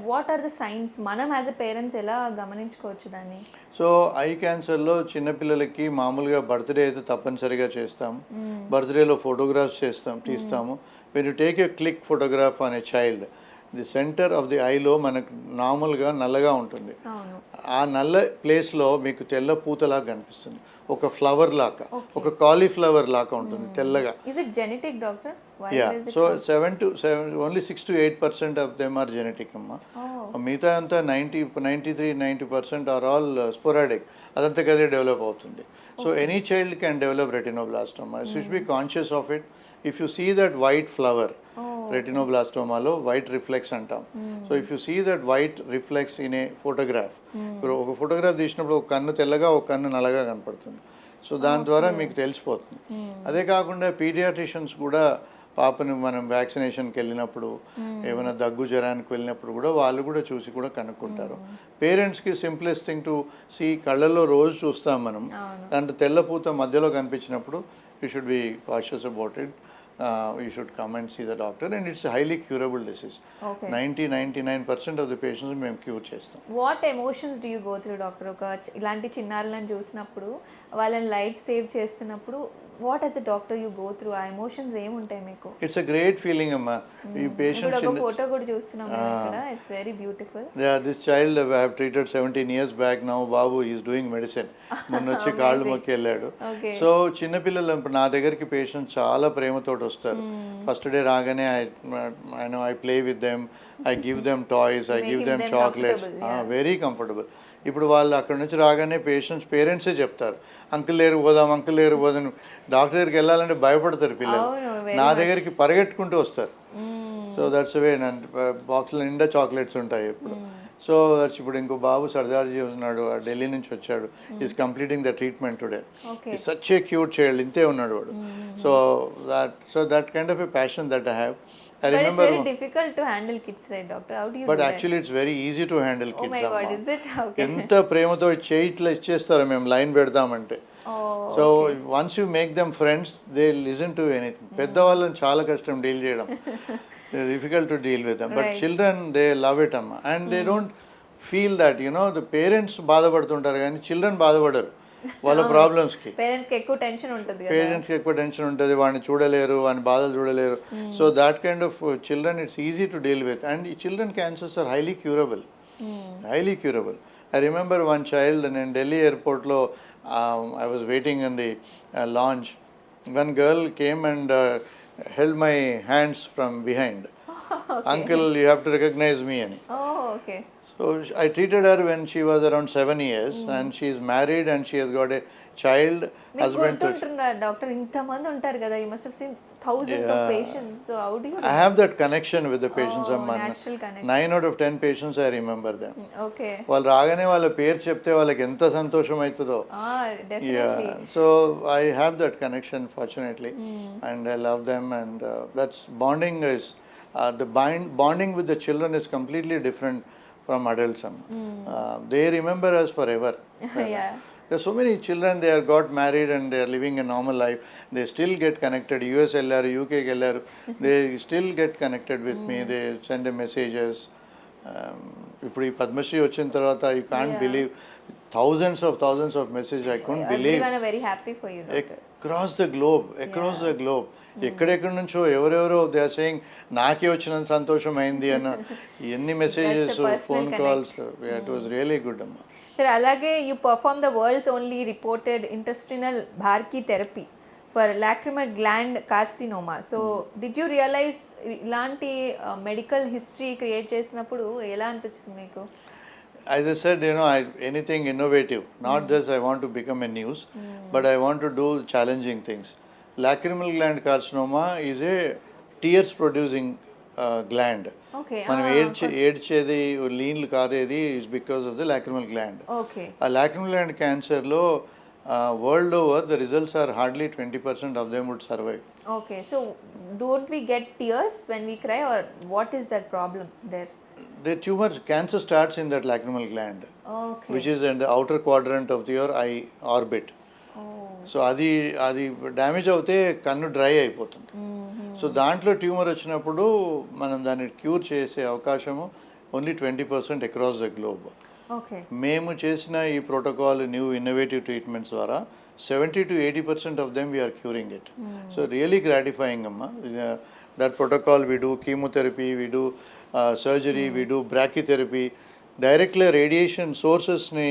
what are the signs? మనం యాజ్ ఎ పేరెంట్స్ ఎలా గమనించుకోవచ్చు దాన్ని? సో ఐ క్యాన్సర్లో చిన్నపిల్లలకి మామూలుగా బర్త్డే అయితే తప్పనిసరిగా చేస్తాం. బర్త్డేలో ఫోటోగ్రాఫ్స్ తీస్తాము. When you take a click photograph on a child, the centre of the ఐలో మనకు నార్మల్గా నల్లగా ఉంటుంది. అవును. ఆ నల్ల ప్లేస్లో మీకు తెల్ల పూతలాగా కనిపిస్తుంది, ఒక ఫ్లవర్ లాగా, ఒక కాలీఫ్లవర్ లాగా ఉంటుంది తెల్లగా. Is it genetic doctor? Yeah. So 7 to 6 to 8% of them are genetic అమ్మా. మిగతా అంతా 93-90% ఆర్ ఆల్ స్పోరాడిక్. అదంతా కదే డెవలప్ అవుతుంది. So any child can develop retinoblastoma. Should be conscious of it. If you see that white flower, రెటినోబ్లాస్టోమాలో white reflex అంటాం. So if you see that white reflex in a photograph, ఇప్పుడు ఒక photograph తీసినప్పుడు ఒక కన్ను తెల్లగా ఒక కన్ను నల్లగా కనపడుతుంది. సో దాని ద్వారా మీకు తెలిసిపోతుంది. అదే కాకుండా పీడియాట్రిషియన్స్ కూడా పాపని మనం వ్యాక్సినేషన్కి వెళ్ళినప్పుడు, ఏమైనా దగ్గు జ్వరానికి వెళ్ళినప్పుడు కూడా వాళ్ళు కూడా చూసి కూడా కనుక్కుంటారు. పేరెంట్స్కి సింప్లెస్ట్ థింగ్ టు సీ, కళ్ళల్లో రోజు చూస్తాం మనం, దాంట్లో తెల్లపూత మధ్యలో కనిపించినప్పుడు you should be cautious about it. You should come and see the doctor, and it's a highly curable disease. Okay. 99% of the patients మేము క్యూర్ చేస్తాం. What emotions do you go through doctor? ఒక ఇలాంటి చిన్నారులను చూసినప్పుడు, వాళ్ళని life save చేస్తున్నప్పుడు, what as a doctor you go through? ఆ emotions ఏముంటాయి మీకు? ఇట్స్ అ గ్రేట్ ఫీలింగ్ అమ్మా. ఈ పేషెంట్స్ ఇప్పుడు ఒక ఫోటో కూడా చూస్తున్నాం ఇక్కడ. It's very beautiful. This child I have treated 17 years back now. Babu is doing medicine. మొన్న వచ్చి కాళ్ళు మొక్కి వెళ్ళాడు. సో చిన్నపిల్లలు ఇప్పుడు నా దగ్గరికి పేషెంట్స్ చాలా ప్రేమతోటి వస్తారు. ఫస్ట్ డే రాగానే I play with them, I give them toys, I give them chocolates. Very comfortable. ఇప్పుడు వాళ్ళు అక్కడ నుంచి రాగానే పేరెంట్సే చెప్తారు, అంకుల్ లేరు పోదాం, అంకుల్ లేరు పోదాం. డాక్టర్ దగ్గరికి వెళ్ళాలంటే భయపడతారు పిల్లలు. నా దగ్గరికి పరిగెట్టుకుంటూ వస్తారు. సో దట్స్ వే. బాక్స్లో నిండా చాక్లెట్స్ ఉంటాయి ఇప్పుడు. సో దట్స్ ఇప్పుడు ఇంకో బాబు సర్దార్జీ ఉన్నాడు, ఢిల్లీ నుంచి వచ్చాడు. Is completing the treatment today. ఈ సచ్ ఏ క్యూట్ చైల్డ్, ఇంతే ఉన్నాడు వాడు. So that kind of a passion that I have. I remember it's very difficult to handle kids, right doctor? How do you but do actually it's very easy to handle kids. Oh my god, is it? Okay. ఎంత ప్రేమతో చేయి ఇట్లా ఇచ్చేస్తారు మేము line పెడదామంటే. So once you make them friends, they listen to anything. పెద్దవాళ్ళని చాలా కష్టం డీల్ చేయడం, difficult to deal with them. But children they love it అమ్మ. And they don't feel that the parents బాధపడుతుంటారు కానీ చిల్డ్రన్ బాధపడరు వాళ్ళ ప్రాబ్లమ్స్కి. పేరెంట్స్కి ఎక్కువ టెన్షన్ ఉంటుంది, వాడిని చూడలేరు, వాడిని బాధలు చూడలేరు. So that kind of children it's easy to deal with. And ఈ children cancers are highly curable. I remember one child, నేను ఢిల్లీ ఎయిర్పోర్ట్లో I was waiting in the lounge. One girl came and held my hands from behind. Uncle you have to recognise me అని. Okay. So I treated her when she was around 7 years, and she is married and she has got a child, మీకు husband. గుర్తుంటున్నారు doctor, ఇంతమంది ఉంటారు కదా, you must have seen thousands of Yeah. Patients. So how do you I have that connection with the patients. Natural connect. 9 out of 10 patients I remember them. Okay. వాళ్ళు రాగానే వాళ్ళ పేరు చెప్తే వాళ్ళకి ఎంత సంతోషం అవుతుందో. Definitely. Yeah, so I have that connection fortunately, and I love them, and that's bonding is bonding with the children is completely different from adults. They remember us forever. Yeah. There are so many children, they are got married and they are living a normal life. They still get connected. US LR, UK LR, they still get connected with me. They send a messages. ఇప్పుడు ఈ పద్మశ్రీ వచ్చిన తర్వాత you can't believe thousands of messages. I couldn't believe. Everyone are very happy for you, doctor. Across the globe. ఎక్కడెక్కడి నుంచో ఎవరెవరో they are saying నాకే వచ్చినంత సంతోషం అయింది అన్న ఎన్ని messages, phone calls. It was really good అమ్మా. సరే, అలాగే you perform the world's only reported intestinal భార్కీ therapy for lacrimal gland carcinoma. So did you realise ఇలాంటి మెడికల్ హిస్టరీ క్రియేట్ చేసినప్పుడు ఎలా అనిపించింది మీకు? As I said, anything innovative. Not just I want to become a news, but I want to do challenging things. Lacrimal gland carcinoma is a tears producing gland. Okay. మనం ఏడ్చేది నీళ్ళు కారేది is because of the lacrimal gland. Okay. ఆ lacrimal gland క్యాన్సర్లో world over the results are hardly 20% of them would survive. Okay. So don't we get tears when we cry, or what is that problem there? The cancer starts in that lacrimal gland, Okay. which is in the outer quadrant of your eye orbit. So అది damage అవుతే కన్ను dry అయిపోతుంది. So దాంట్లో tumour వచ్చినప్పుడు మనం దాన్ని cure చేసే అవకాశము only 20% across the globe. Okay. మేము చేసిన ఈ ప్రోటోకాల్ న్యూ ఇన్నోవేటివ్ ట్రీట్మెంట్స్ ద్వారా 70 to 80% of them we're curing it. So really gratifying అమ్మా. That protocol we do chemotherapy, we do surgery, we do brachytherapy, డైరెక్ట్గా రేడియేషన్ సోర్సెస్ని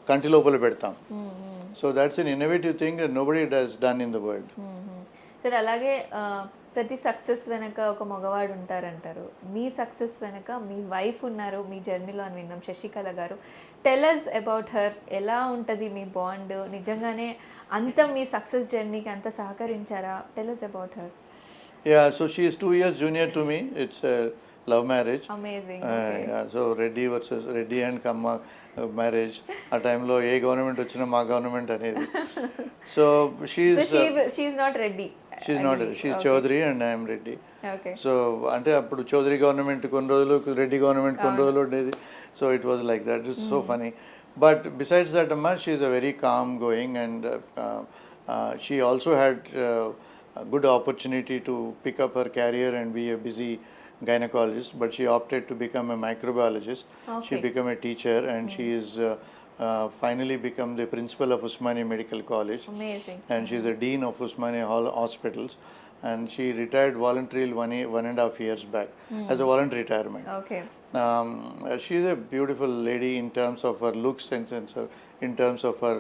కంటి లోపల పెడతాం. So that's an innovative thing and nobody does done in the world. సరే, అలాగే ప్రతి success వెనక ఒక మగవాడు ఉంటారంటారు. మీ సక్సెస్ వెనక మీ వైఫ్ ఉన్నారు మీ జర్నీలో అని విన్నాం, శశికళ గారు. Tell us about her. ఎలా ఉంటుంది మీ బాండ్? నిజంగానే అంత మీ సక్సెస్ జర్నీకి అంత సహకరించారా? Tell us about her. Yeah, so she is 2 years junior to me. It's a love marriage. Amazing. Yeah, so Reddy versus Reddy and Kamma marriage. ఆ టైంలో ఏ government వచ్చినా మా గవర్నమెంట్ అనేది. So she's not Reddy. She's not she's Chowdary and I'm Reddy. Okay. So అంటే అప్పుడు Chowdary government కొన్ని రోజులు, Reddy government కొన్ని రోజులు ఉండేది. So it was like that. It's so funny. But besides that అమ్మా, she is a very calm going, and she also had a good opportunity to pick up her career and be a busy gynecologist, but she opted to become a microbiologist. Okay. She became a teacher, and she is finally become the principal of Usmania Medical College. Amazing. And she is a dean of Usmania Hospitals, and she retired voluntarily 1.5 years back as a voluntary retirement. Okay. She is a beautiful lady in terms of her looks and in terms of her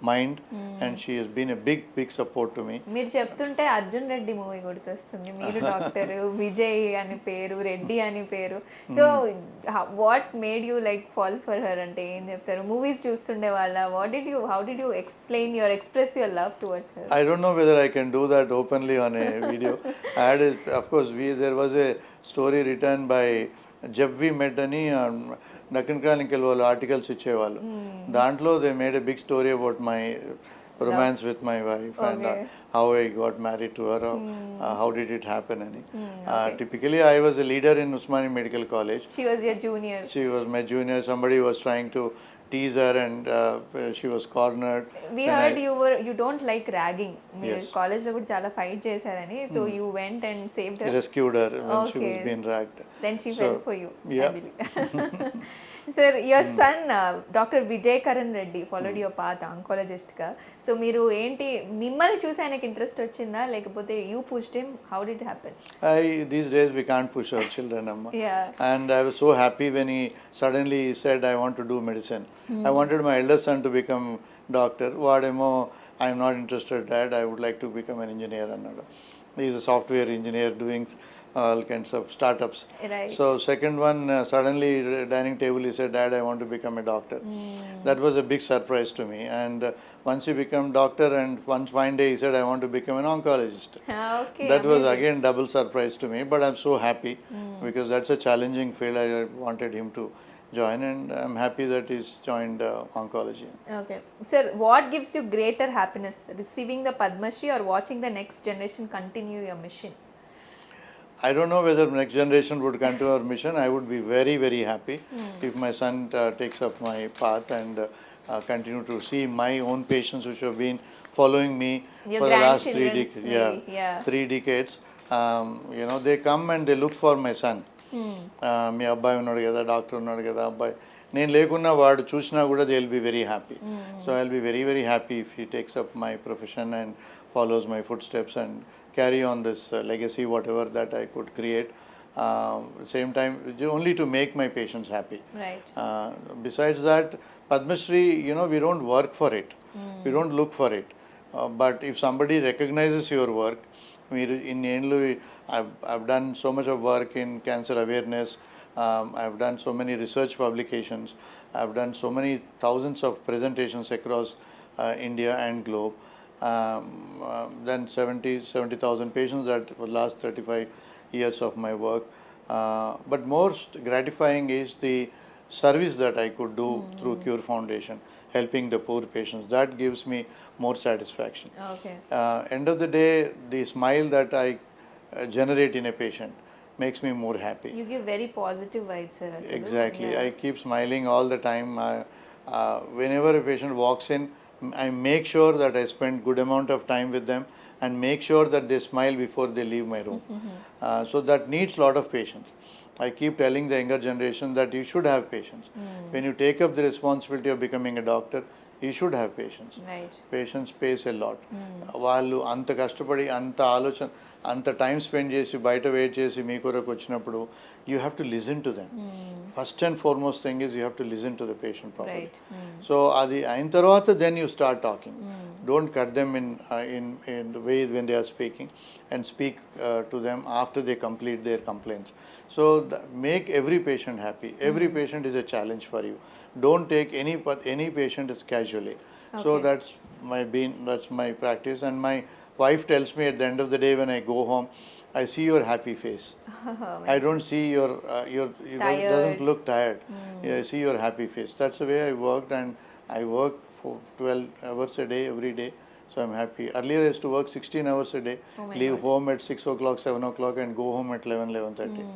mind, and she has been a big support to me. మీరు చెప్తుంటే Arjun Reddy movie గుర్తొస్తుంది. మీరు doctor Vijay అని పేరు, రెడ్డి అని పేరు. So what made you like fall for her అంటే ఏం చెప్తారు? మూవీస్ చూస్తుండే వాళ్ళ? How did you express your love towards her? I don't know whether I can do that openly on a video. Of course, there was a story written by Jab We Met అని Deccan Chronicle వాళ్ళు articles ఇచ్చేవాళ్ళు. దాంట్లో they made a big story about my romance with my wife and how I got married to her, how did it happen అని. Typically I was a leader in Usmania Medical College. She was your junior. She was my junior. Somebody was trying to tease her, and she was cornered. We heard you don't like ragging. మీరు college లో కూడా చాలా fight చేశారని. So you went and saved her. Rescued her when she was being ragged. Then she fell for you. Yeah. I believe. Sir, your son Dr. Vijay Karan Reddy followed your path oncologist గా. So మీరు ఏంటి, మిమ్మల్ని చూసి ఆయనకి interest వచ్చిందా, లేకపోతే you pushed him? How did it happen? These days we can't push our children, Amma. Yeah. And I was so happy when he suddenly said, I want to do medicine. I wanted my eldest son to become doctor. Vademo, I am not interested, Dad. I would like to become an engineer. He is a software engineer doing all kinds of startups. Right. So second one, suddenly dining table, he said, Dad, I want to become a doctor. That was a big surprise to me. And once he became doctor, and one fine day he said, I want to become an oncologist. Okay, That was amazing. again double surprise to me, but I'm so happy because that's a challenging field. I wanted him to join, and I'm happy that he's joined oncology. Okay. Sir, what gives you greater happiness? Receiving the Padma Shri or watching the next generation continue your mission? I don't know whether next generation would continue our mission. I would be very, very happy if my son takes up my path and continue to see my own patients which have been following me Your for the last 3 grandchildren's decades. maybe, yeah. 3 decades. They come and they look for my son. మీ అబ్బాయి ఉన్నాడు కదా doctor ఉన్నాడు కదా అబ్బాయి నేను లేకున్నా వాడు చూసినా కూడా they will be very happy so I will be very very happy if he takes up my profession and follows my footsteps and carry on this legacy, whatever that I could create. Same time, only to make my patients happy. Right. Besides that, Padma Shri, we don't work for it. We don't look for it. But if somebody recognizes your work, I've done so much of work in cancer awareness. I've done so many research publications. I've done so many thousands of presentations across India and globe. Then 70,000 patients that for last 35 years of my work. But most gratifying is the service that I could do through Cure Foundation, helping the poor patients. That gives me more satisfaction. Okay. End of the day, the smile that I generate in a patient makes me more happy. You give very positive vibes, sir. Asalu. Exactly. Yeah. I keep smiling all the time. Whenever a patient walks in, I make sure that I spend good amount of time with them and make sure that they smile before they leave my room. So that needs lot of patience. I keep telling the younger generation that you should have patience. When you take up the responsibility of becoming a doctor, you should have patience. Right. Patience pays a lot. వాళ్ళు అంత కష్టపడి అంత ఆలోచన అంత time spend చేసి బయట wait చేసి మీ కొరకు వచ్చినప్పుడు you have to listen to them first and foremost thing is you have to listen to the patient properly Right. So అది అయిన తర్వాత then you start talking don't cut them in the way when they are speaking and speak to them after they complete their complaints so make every patient happy every patient is a challenge for you don't take any patient as casually. So Okay. that's my practice, and my wife tells me at the end of the day when I go home, I see your happy face. I don't see your Tired. doesn't look tired. Yeah, I see your happy face. That's the way I worked, and I work for 12 hours a day every day. So I'm happy. Earlier I used to work 16 hours a day, Oh my leave God. home at 6 o'clock, 7 o'clock, and go home at 11:30.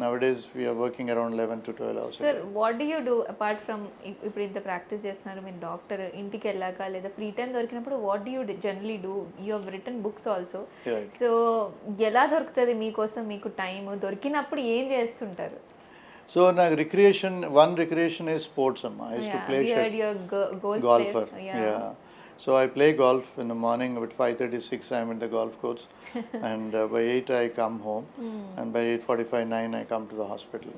Nowadays we are working around 11 to 12 hours a sir day. What do you do apart from ఇప్పుడు ఇంత practice చేస్తున్నారు మీరు doctor ఇంటికి వెళ్ళాక లేదా free time దొరికినప్పుడు what do you generally do you have return books also Right. So ఎలా దొరుకుతుంది మీకోసం మీకు టైం దొరికినప్పుడు ఏం చేస్తుంటారు So now one recreation is sports. I used to play golfer. Yeah. So I play golf in the morning at 5:36. I'm in the golf course, and by 8 I come home, and by 8:45, 9 I come to the hospital.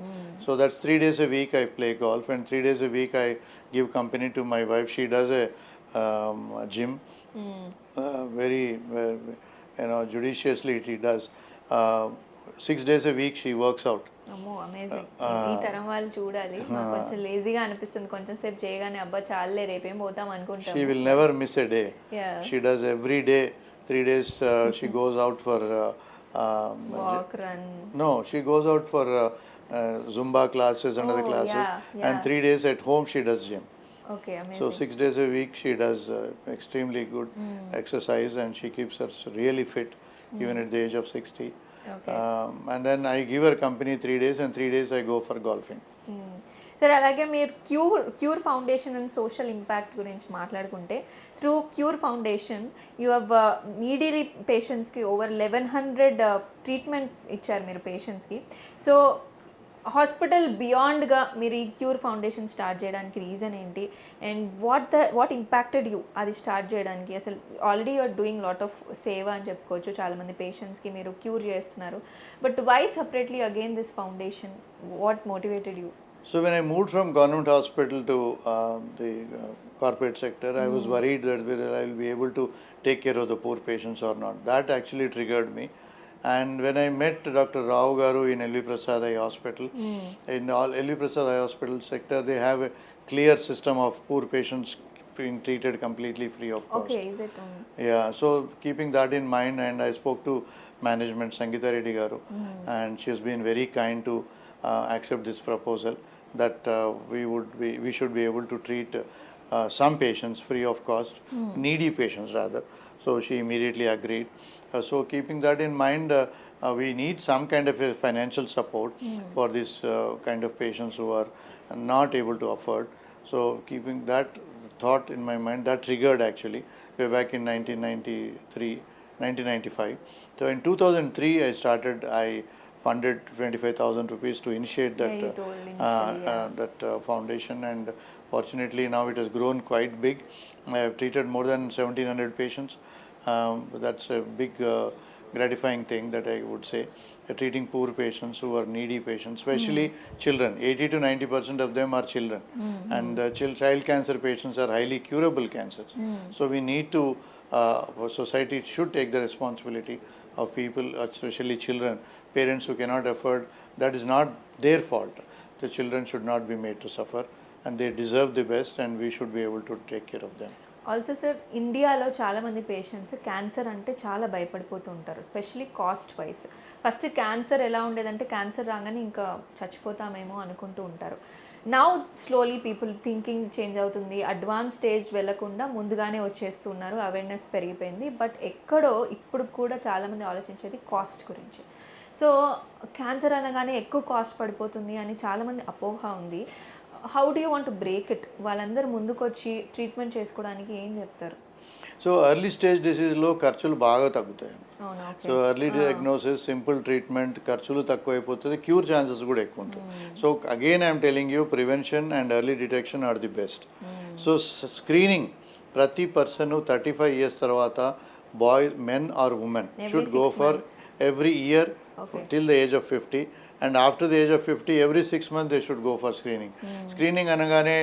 So that's 3 days a week I play golf, and 3 days a week I give company to my wife. She does a gym, very judiciously she does. 6 days a week she works out. అమ్మో amazing ఈ తరం వాళ్ళు చూడాలి మాకు కొంచెం లేజీగా అనిపిస్తుంది కొంచెం సేపు చేయగానే అబ్బా చాలే రేపేం పోతాం అనుకుంటాం She will never miss a day. Yeah. She does every day. 3 days she goes out for walk run no, she goes out for Zumba classes and other Oh, classes, yeah, and yeah. 3 days at home she does gym. Okay So amazing 6 days a week she does extremely good exercise, and she keeps her really fit even at the age of 60. Okay And then I give her company 3 days, and 3 days I go for golfing. సరే అలాగే మీరు cure foundation and social impact గురించి మాట్లాడుకుంటే through cure foundation you have needily పేషెంట్స్కి over 1100 treatment ఇచ్చారు మీరు పేషెంట్స్కి so hospital బియాండ్గా మీరు ఈ క్యూర్ ఫౌండేషన్ స్టార్ట్ చేయడానికి రీజన్ ఏంటి అండ్ వాట్ ఇంపాక్టెడ్ యూ అది స్టార్ట్ చేయడానికి అసలు already you're doing lot of సేవ అని చెప్పుకోవచ్చు చాలామంది పేషెంట్స్కి మీరు క్యూర్ చేస్తున్నారు but why separately again this foundation what motivated you So when I moved from government hospital to the corporate sector, I was worried that whether I will be able to take care of the poor patients or not. That actually triggered me. And when I met Dr. Rao Garu in L.V. Prasad Eye Hospital, in all L.V. Prasad Eye Hospital sector, they have a clear system of poor patients being treated completely free of cost. Okay is it Yeah, so keeping that in mind, and I spoke to management, Sangeeta Reddy Garu, and she has been very kind to accept this proposal that we should be able to treat some patients free of cost, needy patients rather. So she immediately agreed. So keeping that in mind, we need some kind of a financial support for this kind of patients who are not able to afford. So keeping that thought in my mind, that triggered actually way back in 1995. So in 2003, I funded 25,000 rupees to initiate that you told initially, foundation, and fortunately now it has grown quite big. I have treated more than 1,700 patients. That's a big gratifying thing that I would say. Treating poor patients who are needy patients, especially children. 80 to 90% of them are children, and child cancer patients are highly curable cancers. So we need to, society should take the responsibility of people, especially children, parents who cannot afford. That is not their fault. The children should not be made to suffer, and they deserve the best, and we should be able to take care of them. Also sir ఇండియాలో చాలామంది patients cancer అంటే చాలా భయపడిపోతూ ఉంటారు, especially cost wise. First cancer ఎలా ఉండేదంటే cancer రాగానే ఇంకా చచ్చిపోతామేమో అనుకుంటూ ఉంటారు. Now slowly people thinking change అవుతుంది, అడ్వాన్స్ స్టేజ్ వెళ్లకుండా ముందుగానే వచ్చేస్తున్నారు, అవేర్నెస్ పెరిగిపోయింది. బట్ ఎక్కడో ఇప్పుడు కూడా చాలామంది ఆలోచించేది కాస్ట్ గురించి. సో క్యాన్సర్ అనగానే ఎక్కువ కాస్ట్ పడిపోతుంది అని చాలామంది అపోహ ఉంది. How do you want to break it? వాళ్ళందరూ ముందుకు వచ్చి ట్రీట్మెంట్ చేసుకోవడానికి ఏం చెప్తారు? సో ఎర్లీ స్టేజ్ డిసీజ్లో ఖర్చులు బాగా తగ్గుతాయి. అవునా? So early diagnosis, simple treatment, ఖర్చులు తక్కువ అయిపోతుంది, క్యూర్ ఛాన్సెస్ కూడా ఎక్కువ ఉంటాయి. So again I'm telling you, prevention and early detection are the best. So screening ప్రతి పర్సన్ 35 years తర్వాత, boys, men or women, should go for every year till the age of 50, and after the age of 50 every 6 months they should go for screening. Screening అనగానే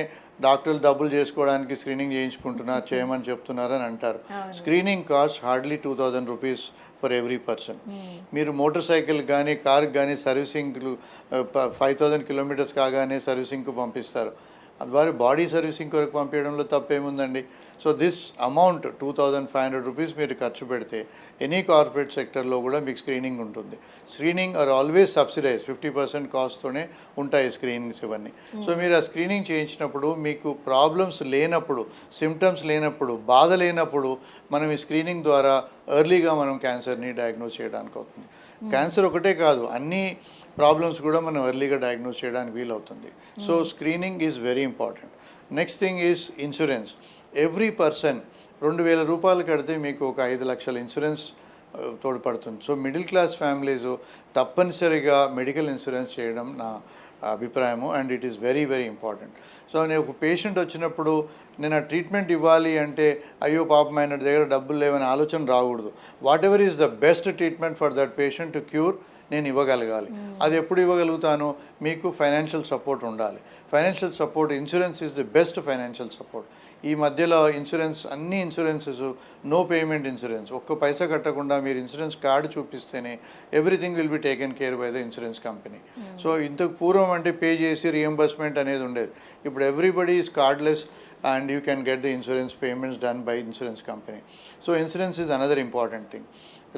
డాక్టర్లు డబ్బులు చేసుకోవడానికి screening చేయించుకుంటున్నారు, చేయమని చెప్తున్నారు అని అంటారు. Screening cost hardly 2,000 rupees for every person. మీరు మోటార్ సైకిల్ కానీ కార్కి కానీ సర్వీసింగ్లు 5,000 kilometers కాగానే సర్వీసింగ్కు పంపిస్తారు. వారి బాడీ సర్వీసింగ్ కొరకు పంపించడంలో తప్పేముందండి? సో దిస్ అమౌంట్ 2,500 rupees మీరు ఖర్చు పెడితే ఎనీ కార్పొరేట్ సెక్టర్లో కూడా మీకు స్క్రీనింగ్ ఉంటుంది. స్క్రీనింగ్ ఆర్ ఆల్వేస్ సబ్సిడైజ్, 50% కాస్ట్తోనే ఉంటాయి స్క్రీనింగ్స్ ఇవన్నీ. సో మీరు ఆ స్క్రీనింగ్ చేయించినప్పుడు మీకు ప్రాబ్లమ్స్ లేనప్పుడు, సిమ్టమ్స్ లేనప్పుడు, బాధ లేనప్పుడు మనం ఈ స్క్రీనింగ్ ద్వారా ఎర్లీగా మనం క్యాన్సర్ని డయాగ్నోస్ చేయడానికి అవుతుంది. క్యాన్సర్ ఒకటే కాదు, అన్ని ప్రాబ్లమ్స్ కూడా మనం ఎర్లీగా డయాగ్నోస్ చేయడానికి వీలవుతుంది. So screening is very important. Next thing is insurance. Every person 2,000 రూపాయలు కడితే మీకు ఒక 5 లక్షల ఇన్సూరెన్స్ తోడ్పడుతుంది. సో మిడిల్ క్లాస్ ఫ్యామిలీస్ తప్పనిసరిగా మెడికల్ ఇన్సూరెన్స్ చేయడం నా అభిప్రాయము, and it is very very important. So నేను ఒక పేషెంట్ వచ్చినప్పుడు నేను ఆ ట్రీట్మెంట్ ఇవ్వాలి అంటే అయ్యో పాపం ఆయన దగ్గర డబ్బులు లేవని ఆలోచన రాకూడదు. What ever is the best treatment for that patient to cure నేను ఇవ్వగలగాలి. అది ఎప్పుడు ఇవ్వగలుగుతాను? మీకు ఫైనాన్షియల్ సపోర్ట్ ఉండాలి. Financial support, insurance is the best financial support. ఈ మధ్యలో ఇన్సూరెన్స్, అన్ని ఇన్సూరెన్సెస్ నో పేమెంట్ ఇన్సూరెన్స్, ఒక్క పైసా కట్టకుండా మీరు ఇన్సూరెన్స్ కార్డు చూపిస్తేనే everything will be taken care by the insurance company. So ఇంతకు పూర్వం అంటే పే చేసి రియంబర్స్మెంట్ అనేది ఉండేది. ఇప్పుడు everybody is cardless and you can get the insurance payments done by insurance company. So insurance is another important thing.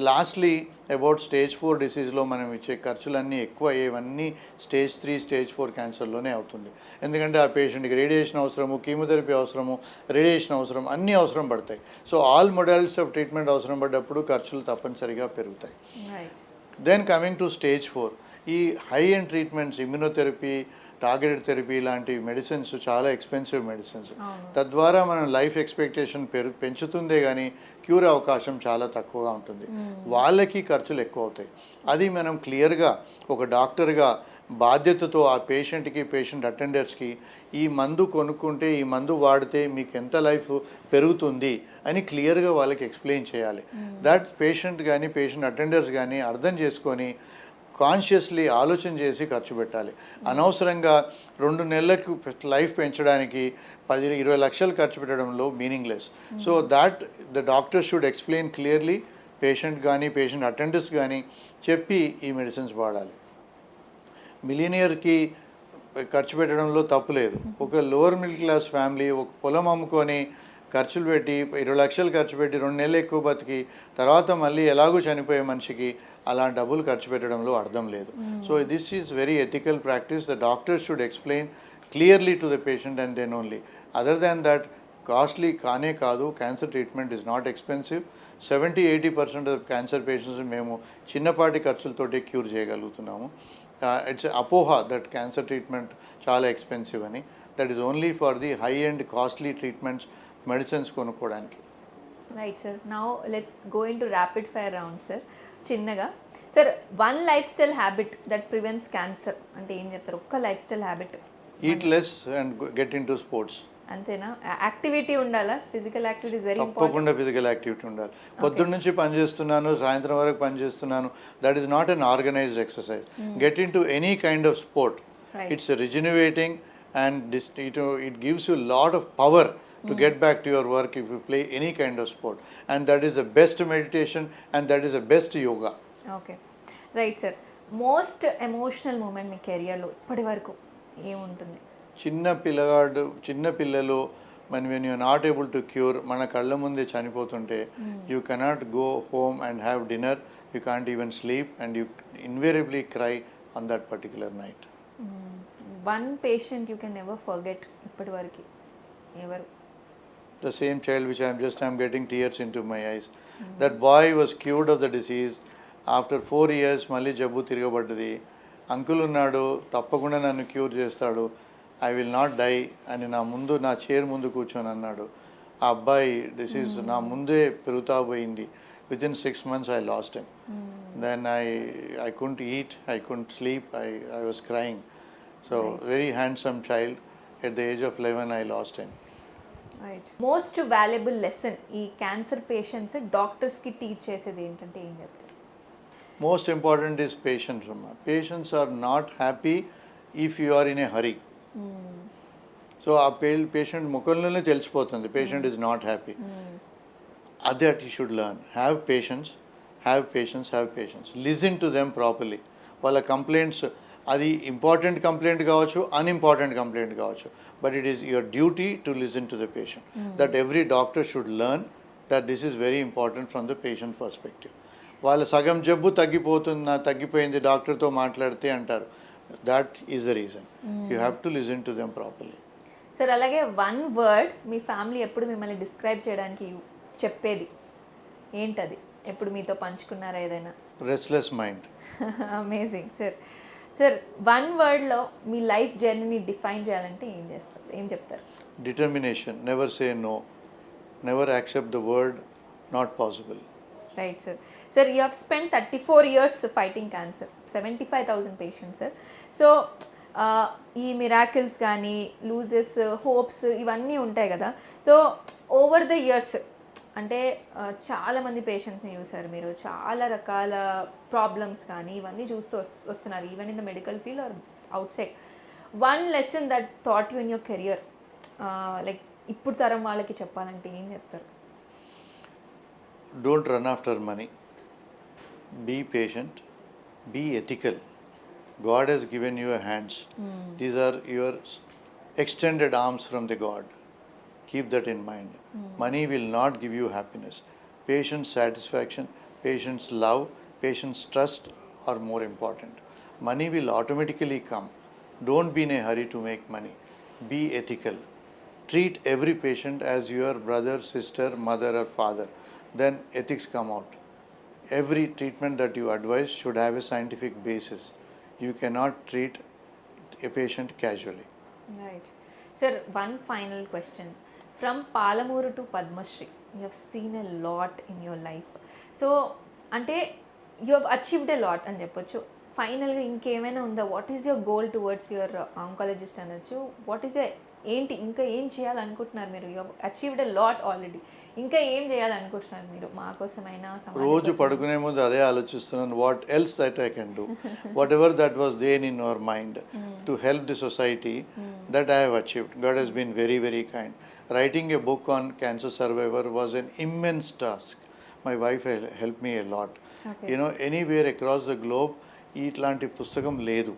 Lastly, about stage 4 డిసీజ్లో మనం ఇచ్చే ఖర్చులన్నీ ఎక్కువ అయ్యేవన్నీ స్టేజ్ 3, స్టేజ్ 4 క్యాన్సర్లోనే అవుతుంది. ఎందుకంటే ఆ పేషెంట్కి రేడియేషన్ అవసరము, కీమోథెరపీ అవసరము, రేడియేషన్ అవసరం, అన్నీ అవసరం పడతాయి. So all modalities of treatment అవసరం పడ్డప్పుడు ఖర్చులు తప్పనిసరిగా పెరుగుతాయి. దెన్ కమింగ్ టు స్టేజ్ 4, ఈ high end treatments, immunotherapy, targeted therapy లాంటి మెడిసిన్స్ చాలా ఎక్స్పెన్సివ్ మెడిసిన్స్. తద్వారా మనం లైఫ్ ఎక్స్పెక్టేషన్ పెంచుతుందే కానీ క్యూర్ అవకాశం చాలా తక్కువగా ఉంటుంది. వాళ్ళకి ఖర్చులు ఎక్కువ అవుతాయి. అది మనం క్లియర్గా ఒక డాక్టర్గా బాధ్యతతో ఆ పేషెంట్కి, పేషెంట్ అటెండర్స్కి ఈ మందు కొనుక్కుంటే, ఈ మందు వాడితే మీకు ఎంత లైఫ్ పెరుగుతుంది అని క్లియర్గా వాళ్ళకి ఎక్స్ప్లెయిన్ చేయాలి. దట్ పేషెంట్ కానీ పేషెంట్ అటెండర్స్ కానీ అర్థం చేసుకొని కాన్షియస్లీ ఆలోచన చేసి ఖర్చు పెట్టాలి. అనవసరంగా 2 నెలలకు లైఫ్ పెంచడానికి 10-20 లక్షలు ఖర్చు పెట్టడంలో meaningless. So that the doctor should explain clearly, patient కానీ పేషెంట్ అటెండర్స్ కానీ చెప్పి ఈ మెడిసిన్స్ వాడాలి. మిలీనియర్కి ఖర్చు పెట్టడంలో తప్పు లేదు. ఒక లోవర్ మిడిల్ క్లాస్ ఫ్యామిలీ ఒక పొలం అమ్ముకొని ఖర్చులు పెట్టి 20 లక్షలు ఖర్చు పెట్టి 2 నెలలు ఎక్కువ బతికి తర్వాత మళ్ళీ ఎలాగో చనిపోయే మనిషికి అలా డబ్బులు ఖర్చు పెట్టడంలో అర్థం లేదు. So this is very ethical practice. The doctors should explain clearly to the patient and then only. Other than that costly కానే కాదు. Cancer treatment is not expensive. 70-80% of cancer patients మేము చిన్నపాటి ఖర్చులతోటి క్యూర్ చేయగలుగుతున్నాము. ఇట్స్ అపోహ that cancer treatment చాలా expensive అని. That is only for the high and costly treatments, medicines కొనుక్కోవడానికి. Right sir. Now let's go into rapid fire round sir. చిన్నగా sir, one lifestyle habit that prevents cancer అంటే ఏం చెప్తారు? ఒక్క lifestyle habit. Eat less and get into sports. అంతేనా? Activity ఉండాలా? Physical activity is very important. తప్పకుండా physical activity ఉండాలి. పొద్దున్న నుంచి పని చేస్తున్నాను, సాయంత్రం వరకు పని చేస్తున్నాను, that is not an organised exercise. Get into any kind of sport. It's regenerating and it gives you lot of power to get back to your work if you play any kind of sport, and that is the best meditation and that is the best yoga. Okay, right sir. Most emotional moment మీ కెరియర్లో ఇప్పటి వరకు ఏముంటుంది? చిన్న పిల్లలు when you are not able to cure, మన కళ్ళ ముందే చనిపోతుంటే you cannot go home and have dinner, you can't even sleep, and you invariably cry on that particular night. One patient you can never forget ఇప్పటి వరకు ఎవరు? The same child which I'm getting tears into my eyes. That boy was cured of the disease. After 4 years మళ్ళీ జబ్బు తిరగబడ్డది. Uncle ఉన్నాడు, తప్పకుండా నన్ను cure చేస్తాడు, I will not die అని నా చైర్ ముందు కూర్చొని అన్నాడు. ఆ అబ్బాయి డిసీజ్ నా ముందే పెరుగుతా పోయింది. Within 6 months I lost him. Then I couldn't eat, I couldn't sleep, I was crying. So very handsome child. At the age of 11 I lost him. Right. Most valuable lesson ఈ cancer patients డాక్టర్స్కి teach చేసేది ఏంటంటే ఏం చెప్తారు? Most important is patience. Patients are not happy if you are in a hurry. So ఆ patient ముఖంలోనే తెలిసిపోతుంది patient is not happy. That you should learn. Have patience. Listen to them properly. వాళ్ళ complaints అది important complaint కావచ్చు, unimportant complaint కావచ్చు, but it is your duty to listen to the patient. That every doctor should learn that this is very important from the patient perspective. వాళ్ళ సగం జబ్బు తగ్గిపోయింది డాక్టర్తో మాట్లాడితే అంటారు. That is the reason. You have to listen to them properly. Sir, అలాగే one word మీ family ఎప్పుడు మిమ్మల్ని డిస్క్రైబ్ చేయడానికి చెప్పేది ఏంటది? ఎప్పుడు మీతో పంచుకున్నారా ఏదైనా? Restless mind. Amazing sir. Sir, one వర్డ్లో మీ లైఫ్ జర్నీని డిఫైన్ చేయాలంటే ఏం చెప్తారు? Determination. Never say no, never accept the word not possible. Right sir. Sir, you have spend 34 years fighting cancer, 75,000 patients sir. So ఈ మిరాకిల్స్ కానీ లూజెస్, హోప్స్ ఇవన్నీ ఉంటాయి కదా. సో ఓవర్ ద ఇయర్స్ అంటే చాలామంది పేషెంట్స్ని చూసారు మీరు, చాలా రకాల ప్రాబ్లమ్స్ కానీ ఇవన్నీ చూస్తూ వస్తున్నారు, even in the medical field or outside. One lesson that thought you in your career, like ఇప్పుడు తరం వాళ్ళకి చెప్పాలంటే ఏం చెప్తారు? Don't run after money. Be patient. Be ethical. God has given you hands. These are your extended arms from the God. Keep that in mind. Money will not give you happiness. Patience, satisfaction, patience, love, patience, trust are more important. Money will automatically come. Don't be in a hurry to make money. Be ethical. Treat every patient as your brother, sister, mother or father. Then ethics come out. Every treatment that you advise should have a scientific basis. You cannot treat a patient casually. Right. Sir, one final question. From Palamuru to Padmashri, you have seen a lot in your life. So, ante you have achieved a lot అని చెప్పొచ్చు. ఫైనల్గా ఇంకేమైనా ఉందా? What is your goal towards your oncologist అనొచ్చు. What is ఏంటి ఇంకా ఏం చేయాలనుకుంటున్నారు మీరు? You have achieved a lot already. ఇంకా ఏం చేయాలనుకుంటున్నారు మీరు మా కోసమైనా? రోజు పడుకునే ముందు అదే ఆలోచిస్తున్నాను. What else that I can do, whatever that was there in your mind to help the society, that I have achieved. God has been very very kind. Writing a book on cancer survivor was an immense task, my wife help me a lot. Okay. You know anywhere across the globe ఇట్లాంటి పుస్తకం లేదు.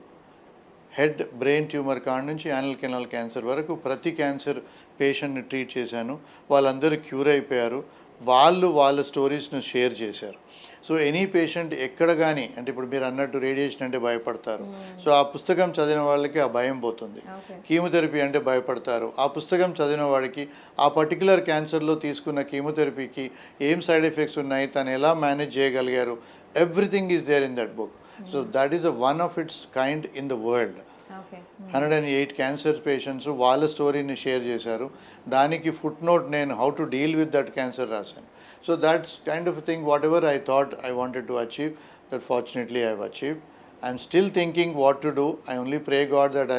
Head brain tumour కాడ నుంచి anal canal cancer వరకు ప్రతి cancer పేషెంట్ని treat చేశాను. వాళ్ళందరూ క్యూర్ అయిపోయారు. వాళ్ళు వాళ్ళ స్టోరీస్ను షేర్ చేశారు. సో ఎనీ పేషెంట్ ఎక్కడ కానీ, అంటే ఇప్పుడు మీరు అన్నట్టు రేడియేషన్ అంటే భయపడతారు. సో ఆ పుస్తకం చదివిన వాళ్ళకి ఆ భయం పోతుంది. Okay. కీమోథెరపీ అంటే భయపడతారు. ఆ పుస్తకం చదివిన వాడికి ఆ పర్టికులర్ క్యాన్సర్లో తీసుకున్న కీమోథెరపీకి ఏం సైడ్ ఎఫెక్ట్స్ ఉన్నాయి, తను ఎలా మేనేజ్ చేయగలిగారు, everything is there in that book. So that is a one of its kind in the world. Okay. 108 cancer patients వాళ్ళ స్టోరీని షేర్ చేశారు. దానికి ఫుట్ నోట్ నేను how to deal with that cancer రాశాను. So that's kind of thing whatever I thought I wanted to achieve, that fortunately I have achieved. I'm still thinking what to do. I only pray God that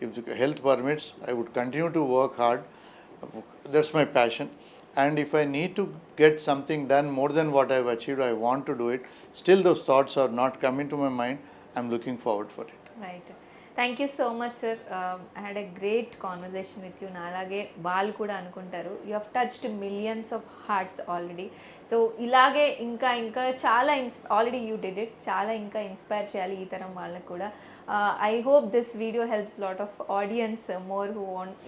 if the health permits, I would continue to work hard. That's my passion. And if I need to get something done more than what I've achieved, I want to do it. Still those thoughts are not coming to my mind. I'm looking forward for it. Right, thank you so much sir. I had a great conversation with you. నా అలాగే వాళ్ళు కూడా అనుకుంటారు. You have touched millions of hearts already. So ఇలాగే ఇంకా ఇంకా చాలా already you did it. చాలా ఇంకా ఇన్స్పైర్ చేయాలి ఈ తరం వాళ్ళకు కూడా. I hope this video helps lot of audience more who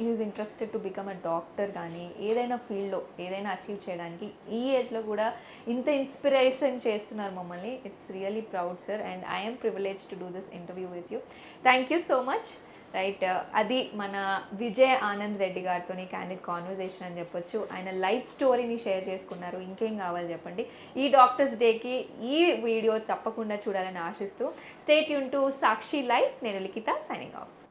is interested to become a doctor కానీ ఏదైనా ఫీల్డ్లో ఏదైనా అచీవ్ చేయడానికి ఈ ఏజ్లో కూడా ఇంత ఇన్స్పిరేషన్ చేస్తున్నారు మమ్మల్ని. It's really proud sir, and I'm privilege to do this interview with you. Thank you so much. Right, అది మన విజయ్ ఆనంద్ రెడ్డి గారితో క్యాండిడ్ కాన్వర్జేషన్ అని చెప్పొచ్చు. ఆయన లైఫ్ స్టోరీని షేర్ చేసుకున్నారు. ఇంకేం కావాలి చెప్పండి. ఈ డాక్టర్స్ డేకి ఈ వీడియో తప్పకుండా చూడాలని ఆశిస్తూ stay tune to Sakshi life. నేను లిఖిత, సైనింగ్ ఆఫ్.